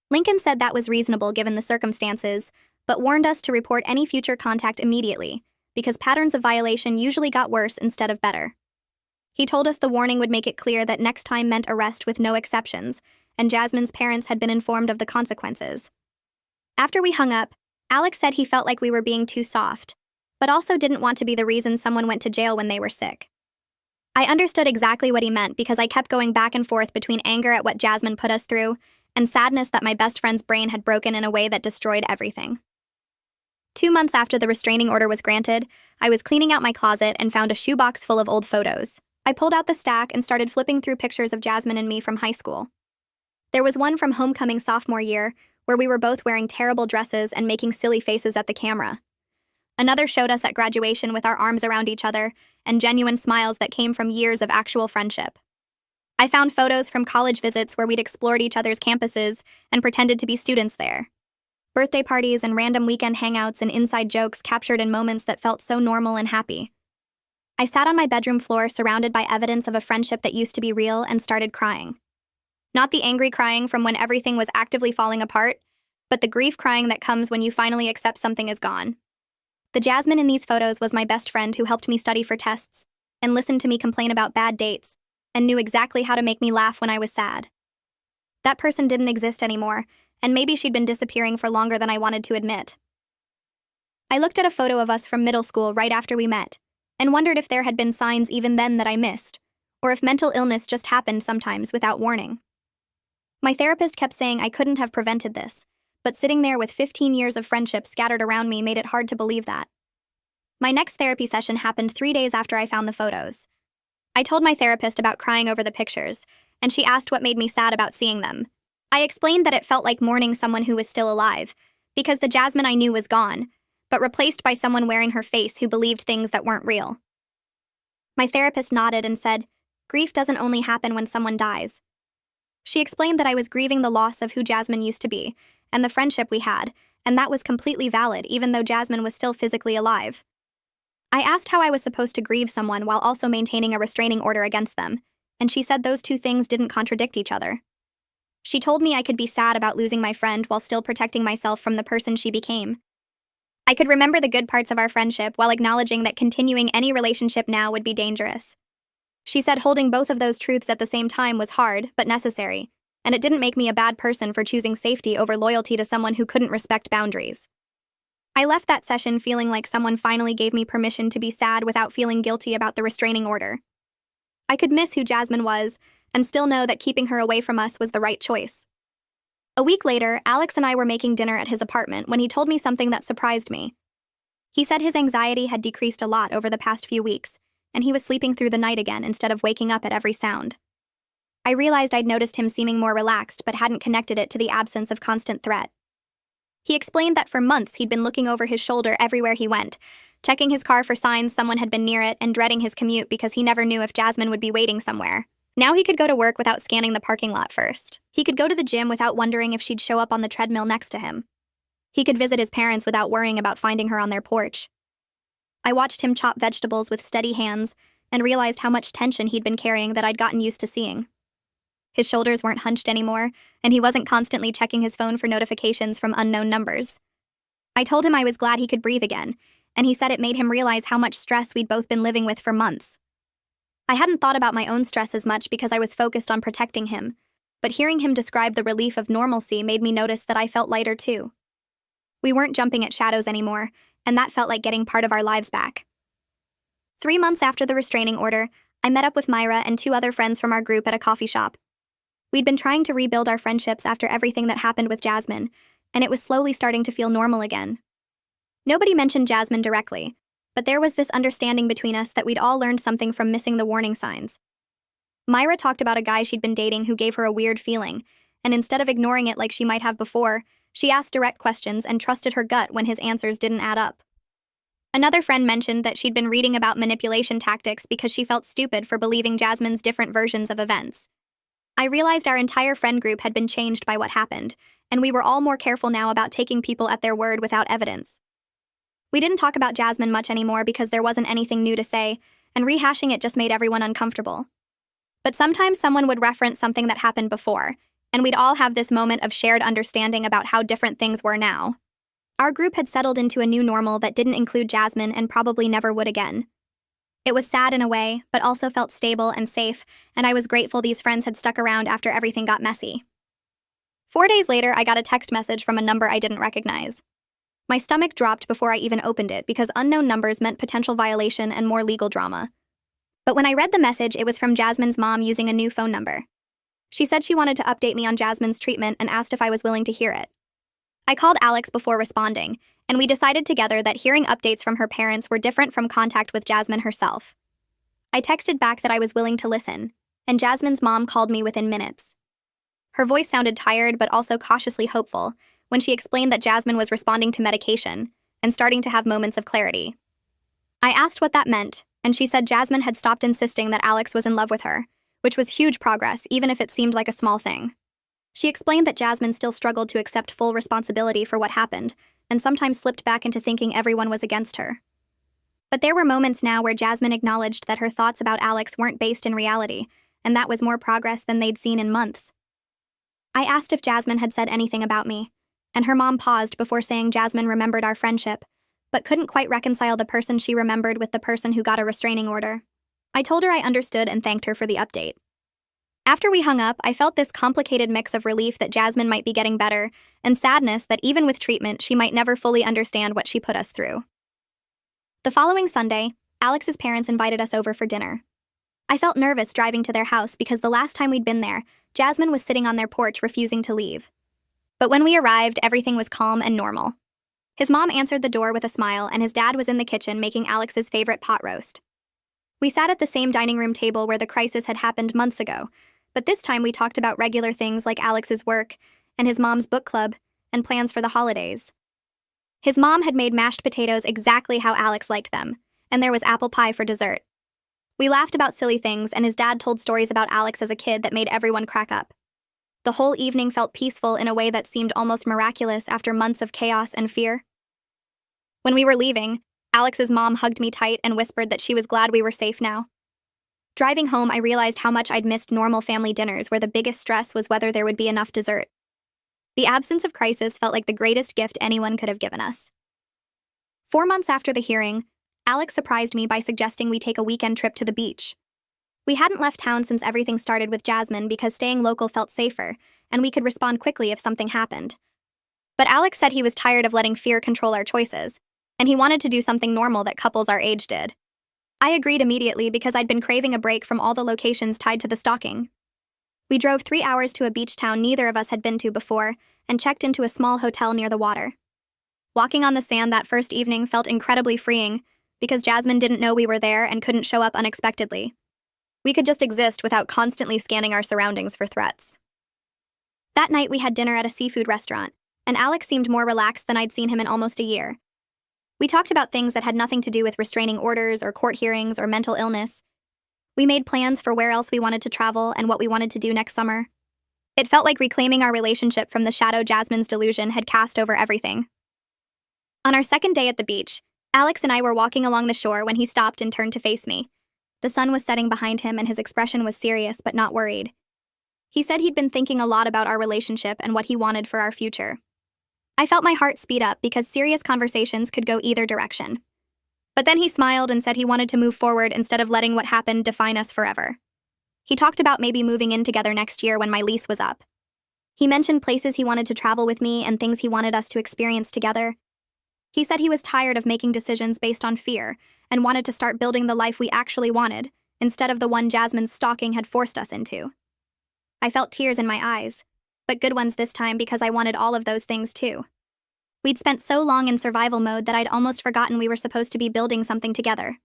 Lincoln said that was reasonable given the circumstances, but warned us to report any future contact immediately, because patterns of violation usually got worse instead of better. He told us the warning would make it clear that next time meant arrest with no exceptions, and Jasmine's parents had been informed of the consequences. After we hung up, Alex said he felt like we were being too soft, but also didn't want to be the reason someone went to jail when they were sick. I understood exactly what he meant because I kept going back and forth between anger at what Jasmine put us through and sadness that my best friend's brain had broken in a way that destroyed everything. 2 months after the restraining order was granted, I was cleaning out my closet and found a shoebox full of old photos. I pulled out the stack and started flipping through pictures of Jasmine and me from high school. There was one from homecoming sophomore year, where we were both wearing terrible dresses and making silly faces at the camera. Another showed us at graduation with our arms around each other and genuine smiles that came from years of actual friendship. I found photos from college visits where we'd explored each other's campuses and pretended to be students there. Birthday parties and random weekend hangouts and inside jokes captured in moments that felt so normal and happy. I sat on my bedroom floor surrounded by evidence of a friendship that used to be real and started crying. Not the angry crying from when everything was actively falling apart, but the grief crying that comes when you finally accept something is gone. The Jasmine in these photos was my best friend who helped me study for tests and listened to me complain about bad dates and knew exactly how to make me laugh when I was sad. That person didn't exist anymore, and maybe she'd been disappearing for longer than I wanted to admit. I looked at a photo of us from middle school right after we met and wondered if there had been signs even then that I missed, or if mental illness just happened sometimes without warning. My therapist kept saying I couldn't have prevented this, but sitting there with 15 years of friendship scattered around me made it hard to believe that. My next therapy session happened 3 days after I found the photos. I told my therapist about crying over the pictures, and she asked what made me sad about seeing them. I explained that it felt like mourning someone who was still alive, because the Jasmine I knew was gone, but replaced by someone wearing her face who believed things that weren't real. My therapist nodded and said, "Grief doesn't only happen when someone dies." She explained that I was grieving the loss of who Jasmine used to be, and the friendship we had, and that was completely valid even though Jasmine was still physically alive. I asked how I was supposed to grieve someone while also maintaining a restraining order against them, and she said those two things didn't contradict each other. She told me I could be sad about losing my friend while still protecting myself from the person she became. I could remember the good parts of our friendship while acknowledging that continuing any relationship now would be dangerous. She said holding both of those truths at the same time was hard, but necessary, and it didn't make me a bad person for choosing safety over loyalty to someone who couldn't respect boundaries. I left that session feeling like someone finally gave me permission to be sad without feeling guilty about the restraining order. I could miss who Jasmine was, and still know that keeping her away from us was the right choice. A week later, Alex and I were making dinner at his apartment when he told me something that surprised me. He said his anxiety had decreased a lot over the past few weeks, and he was sleeping through the night again instead of waking up at every sound. I realized I'd noticed him seeming more relaxed but hadn't connected it to the absence of constant threat. He explained that for months he'd been looking over his shoulder everywhere he went, checking his car for signs someone had been near it and dreading his commute because he never knew if Jasmine would be waiting somewhere. Now he could go to work without scanning the parking lot first. He could go to the gym without wondering if she'd show up on the treadmill next to him. He could visit his parents without worrying about finding her on their porch. I watched him chop vegetables with steady hands and realized how much tension he'd been carrying that I'd gotten used to seeing. His shoulders weren't hunched anymore, and he wasn't constantly checking his phone for notifications from unknown numbers. I told him I was glad he could breathe again, and he said it made him realize how much stress we'd both been living with for months. I hadn't thought about my own stress as much because I was focused on protecting him, but hearing him describe the relief of normalcy made me notice that I felt lighter too. We weren't jumping at shadows anymore, and that felt like getting part of our lives back. 3 months after the restraining order, I met up with Myra and 2 other friends from our group at a coffee shop. We'd been trying to rebuild our friendships after everything that happened with Jasmine, and it was slowly starting to feel normal again. Nobody mentioned Jasmine directly, but there was this understanding between us that we'd all learned something from missing the warning signs. Myra talked about a guy she'd been dating who gave her a weird feeling, and instead of ignoring it like she might have before, she asked direct questions and trusted her gut when his answers didn't add up. Another friend mentioned that she'd been reading about manipulation tactics because she felt stupid for believing Jasmine's different versions of events. I realized our entire friend group had been changed by what happened, and we were all more careful now about taking people at their word without evidence. We didn't talk about Jasmine much anymore because there wasn't anything new to say, and rehashing it just made everyone uncomfortable. But sometimes someone would reference something that happened before, and we'd all have this moment of shared understanding about how different things were now. Our group had settled into a new normal that didn't include Jasmine and probably never would again. It was sad in a way, but also felt stable and safe, and I was grateful these friends had stuck around after everything got messy. 4 days later, I got a text message from a number I didn't recognize. My stomach dropped before I even opened it because unknown numbers meant potential violation and more legal drama. But when I read the message, it was from Jasmine's mom using a new phone number. She said she wanted to update me on Jasmine's treatment and asked if I was willing to hear it. I called Alex before responding, and we decided together that hearing updates from her parents were different from contact with Jasmine herself. I texted back that I was willing to listen, and Jasmine's mom called me within minutes. Her voice sounded tired but also cautiously hopeful when she explained that Jasmine was responding to medication and starting to have moments of clarity. I asked what that meant, and she said Jasmine had stopped insisting that Alex was in love with her, which was huge progress even if it seemed like a small thing. She explained that Jasmine still struggled to accept full responsibility for what happened, and sometimes slipped back into thinking everyone was against her. But there were moments now where Jasmine acknowledged that her thoughts about Alex weren't based in reality, and that was more progress than they'd seen in months. I asked if Jasmine had said anything about me, and her mom paused before saying Jasmine remembered our friendship, but couldn't quite reconcile the person she remembered with the person who got a restraining order. I told her I understood and thanked her for the update. After we hung up, I felt this complicated mix of relief that Jasmine might be getting better, and sadness that even with treatment, she might never fully understand what she put us through. The following Sunday, Alex's parents invited us over for dinner. I felt nervous driving to their house because the last time we'd been there, Jasmine was sitting on their porch refusing to leave. But when we arrived, everything was calm and normal. His mom answered the door with a smile, and his dad was in the kitchen making Alex's favorite pot roast. We sat at the same dining room table where the crisis had happened months ago, but this time we talked about regular things like Alex's work and his mom's book club and plans for the holidays. His mom had made mashed potatoes exactly how Alex liked them, and there was apple pie for dessert. We laughed about silly things, and his dad told stories about Alex as a kid that made everyone crack up. The whole evening felt peaceful in a way that seemed almost miraculous after months of chaos and fear. When we were leaving, Alex's mom hugged me tight and whispered that she was glad we were safe now. Driving home, I realized how much I'd missed normal family dinners where the biggest stress was whether there would be enough dessert. The absence of crisis felt like the greatest gift anyone could have given us. 4 months after the hearing, Alex surprised me by suggesting we take a weekend trip to the beach. We hadn't left town since everything started with Jasmine because staying local felt safer, and we could respond quickly if something happened. But Alex said he was tired of letting fear control our choices, and he wanted to do something normal that couples our age did. I agreed immediately because I'd been craving a break from all the locations tied to the stalking. We drove 3 hours to a beach town neither of us had been to before and checked into a small hotel near the water. Walking on the sand that first evening felt incredibly freeing because Jasmine didn't know we were there and couldn't show up unexpectedly. We could just exist without constantly scanning our surroundings for threats. That night we had dinner at a seafood restaurant, and Alex seemed more relaxed than I'd seen him in almost a year. We talked about things that had nothing to do with restraining orders or court hearings or mental illness. We made plans for where else we wanted to travel and what we wanted to do next summer. It felt like reclaiming our relationship from the shadow Jasmine's delusion had cast over everything. On our second day at the beach, Alex and I were walking along the shore when he stopped and turned to face me. The sun was setting behind him and his expression was serious but not worried. He said he'd been thinking a lot about our relationship and what he wanted for our future. I felt my heart speed up because serious conversations could go either direction. But then he smiled and said he wanted to move forward instead of letting what happened define us forever. He talked about maybe moving in together next year when my lease was up. He mentioned places he wanted to travel with me and things he wanted us to experience together. He said he was tired of making decisions based on fear and wanted to start building the life we actually wanted, instead of the one Jasmine's stalking had forced us into. I felt tears in my eyes, but good ones this time because I wanted all of those things too. We'd spent so long in survival mode that I'd almost forgotten we were supposed to be building something together.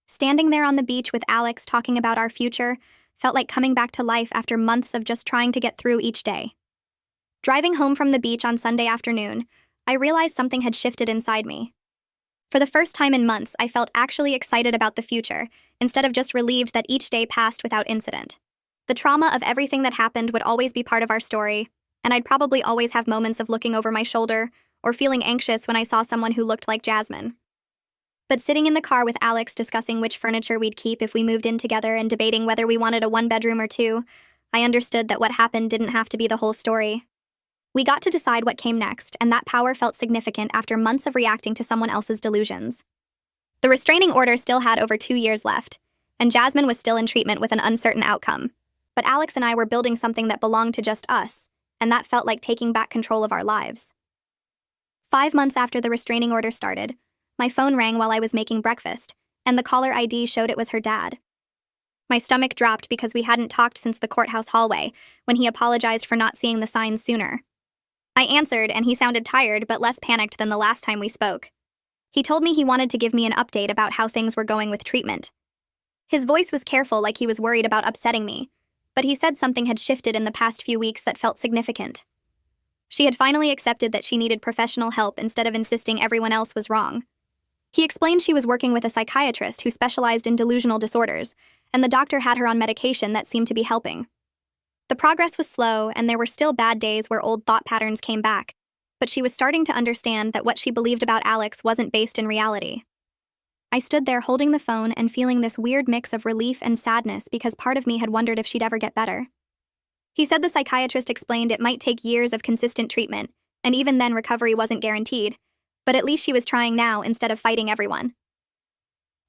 Standing there on the beach with Alex talking about our future felt like coming back to life after months of just trying to get through each day. Driving home from the beach on Sunday afternoon, I realized something had shifted inside me. For the first time in months, I felt actually excited about the future, instead of just relieved that each day passed without incident. The trauma of everything that happened would always be part of our story, and I'd probably always have moments of looking over my shoulder or feeling anxious when I saw someone who looked like Jasmine. But sitting in the car with Alex discussing which furniture we'd keep if we moved in together and debating whether we wanted a one-bedroom or two, I understood that what happened didn't have to be the whole story. We got to decide what came next, and that power felt significant after months of reacting to someone else's delusions. The restraining order still had over 2 years left, and Jasmine was still in treatment with an uncertain outcome. But Alex and I were building something that belonged to just us, and that felt like taking back control of our lives. 5 months after the restraining order started, my phone rang while I was making breakfast, and the caller ID showed it was her dad. My stomach dropped because we hadn't talked since the courthouse hallway, when he apologized for not seeing the signs sooner. I answered, and he sounded tired but less panicked than the last time we spoke. He told me he wanted to give me an update about how things were going with treatment. His voice was careful, like he was worried about upsetting me, but he said something had shifted in the past few weeks that felt significant. She had finally accepted that she needed professional help instead of insisting everyone else was wrong. He explained she was working with a psychiatrist who specialized in delusional disorders, and the doctor had her on medication that seemed to be helping. The progress was slow, and there were still bad days where old thought patterns came back, but she was starting to understand that what she believed about Alex wasn't based in reality. I stood there holding the phone and feeling this weird mix of relief and sadness because part of me had wondered if she'd ever get better. He said the psychiatrist explained it might take years of consistent treatment, and even then recovery wasn't guaranteed, but at least she was trying now instead of fighting everyone.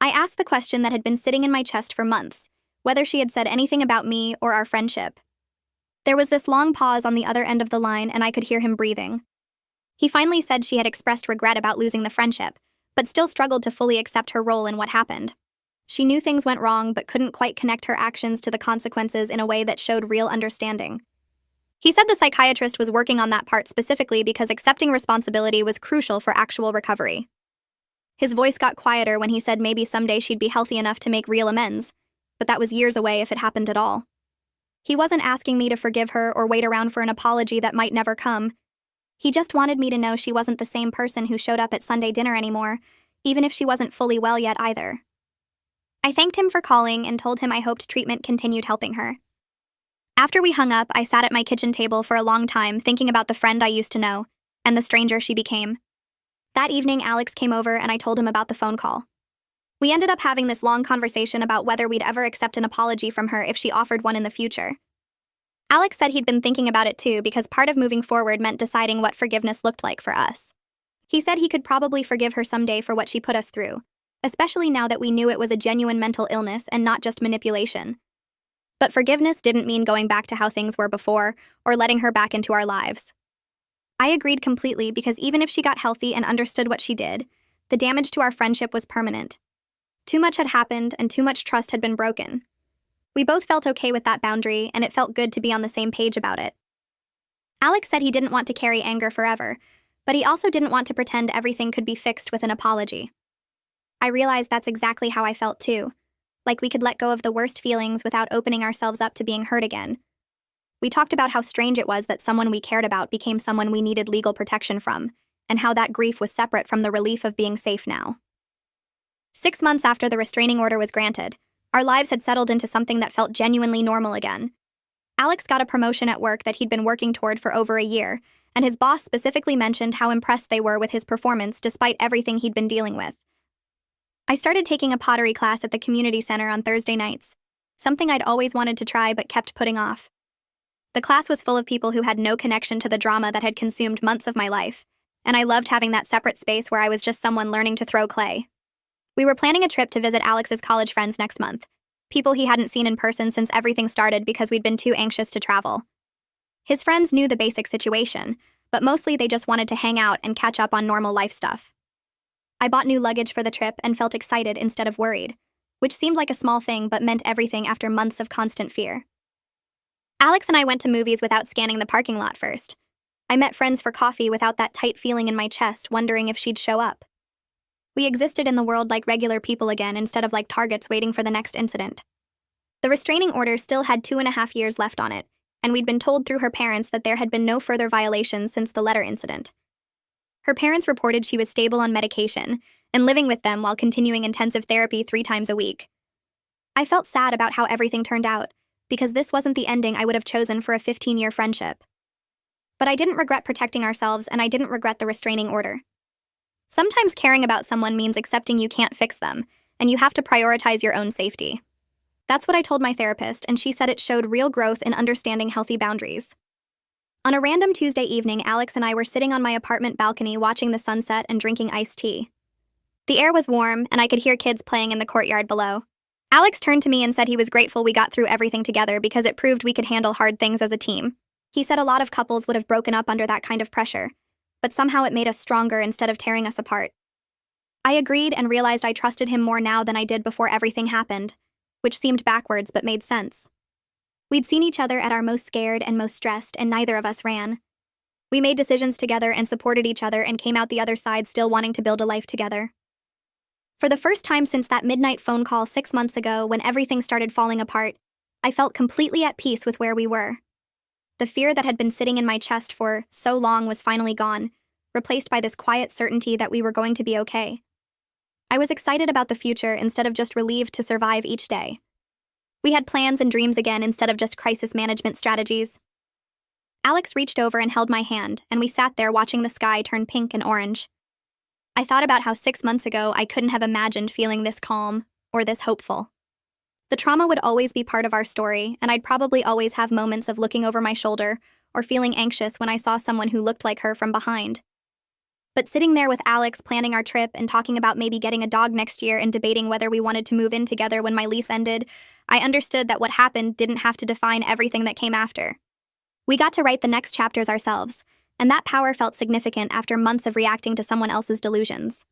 I asked the question that had been sitting in my chest for months, whether she had said anything about me or our friendship. There was this long pause on the other end of the line, and I could hear him breathing. He finally said she had expressed regret about losing the friendship, but still struggled to fully accept her role in what happened. She knew things went wrong, but couldn't quite connect her actions to the consequences in a way that showed real understanding. He said the psychiatrist was working on that part specifically because accepting responsibility was crucial for actual recovery. His voice got quieter when he said maybe someday she'd be healthy enough to make real amends, but that was years away if it happened at all. He wasn't asking me to forgive her or wait around for an apology that might never come. He just wanted me to know she wasn't the same person who showed up at Sunday dinner anymore, even if she wasn't fully well yet either. I thanked him for calling and told him I hoped treatment continued helping her. After we hung up, I sat at my kitchen table for a long time thinking about the friend I used to know and the stranger she became. That evening, Alex came over and I told him about the phone call. We ended up having this long conversation about whether we'd ever accept an apology from her if she offered one in the future. Alex said he'd been thinking about it too because part of moving forward meant deciding what forgiveness looked like for us. He said he could probably forgive her someday for what she put us through, especially now that we knew it was a genuine mental illness and not just manipulation. But forgiveness didn't mean going back to how things were before or letting her back into our lives. I agreed completely because even if she got healthy and understood what she did, the damage to our friendship was permanent. Too much had happened and too much trust had been broken. We both felt okay with that boundary, and it felt good to be on the same page about it. Alex said he didn't want to carry anger forever, but he also didn't want to pretend everything could be fixed with an apology. I realized that's exactly how I felt too, like we could let go of the worst feelings without opening ourselves up to being hurt again. We talked about how strange it was that someone we cared about became someone we needed legal protection from, and how that grief was separate from the relief of being safe now. 6 months after the restraining order was granted, our lives had settled into something that felt genuinely normal again. Alex got a promotion at work that he'd been working toward for over a year, and his boss specifically mentioned how impressed they were with his performance despite everything he'd been dealing with. I started taking a pottery class at the community center on Thursday nights, something I'd always wanted to try but kept putting off. The class was full of people who had no connection to the drama that had consumed months of my life, and I loved having that separate space where I was just someone learning to throw clay. We were planning a trip to visit Alex's college friends next month, people he hadn't seen in person since everything started because we'd been too anxious to travel. His friends knew the basic situation, but mostly they just wanted to hang out and catch up on normal life stuff. I bought new luggage for the trip and felt excited instead of worried, which seemed like a small thing but meant everything after months of constant fear. Alex and I went to movies without scanning the parking lot first. I met friends for coffee without that tight feeling in my chest, wondering if she'd show up. We existed in the world like regular people again instead of like targets waiting for the next incident. The restraining order still had 2.5 years left on it, and we'd been told through her parents that there had been no further violations since the letter incident. Her parents reported she was stable on medication and living with them while continuing intensive therapy 3 times a week. I felt sad about how everything turned out, because this wasn't the ending I would have chosen for a 15-year friendship. But I didn't regret protecting ourselves, and I didn't regret the restraining order. Sometimes caring about someone means accepting you can't fix them, and you have to prioritize your own safety. That's what I told my therapist, and she said it showed real growth in understanding healthy boundaries. On a random Tuesday evening, Alex and I were sitting on my apartment balcony watching the sunset and drinking iced tea. The air was warm, and I could hear kids playing in the courtyard below. Alex turned to me and said he was grateful we got through everything together because it proved we could handle hard things as a team. He said a lot of couples would have broken up under that kind of pressure, but somehow it made us stronger instead of tearing us apart. I agreed and realized I trusted him more now than I did before everything happened, which seemed backwards but made sense. We'd seen each other at our most scared and most stressed, and neither of us ran. We made decisions together and supported each other and came out the other side still wanting to build a life together. For the first time since that midnight phone call 6 months ago when everything started falling apart, I felt completely at peace with where we were. The fear that had been sitting in my chest for so long was finally gone, replaced by this quiet certainty that we were going to be okay. I was excited about the future instead of just relieved to survive each day. We had plans and dreams again instead of just crisis management strategies. Alex reached over and held my hand, and we sat there watching the sky turn pink and orange. I thought about how 6 months ago I couldn't have imagined feeling this calm or this hopeful. The trauma would always be part of our story, and I'd probably always have moments of looking over my shoulder or feeling anxious when I saw someone who looked like her from behind. But sitting there with Alex planning our trip and talking about maybe getting a dog next year and debating whether we wanted to move in together when my lease ended, I understood that what happened didn't have to define everything that came after. We got to write the next chapters ourselves, and that power felt significant after months of reacting to someone else's delusions.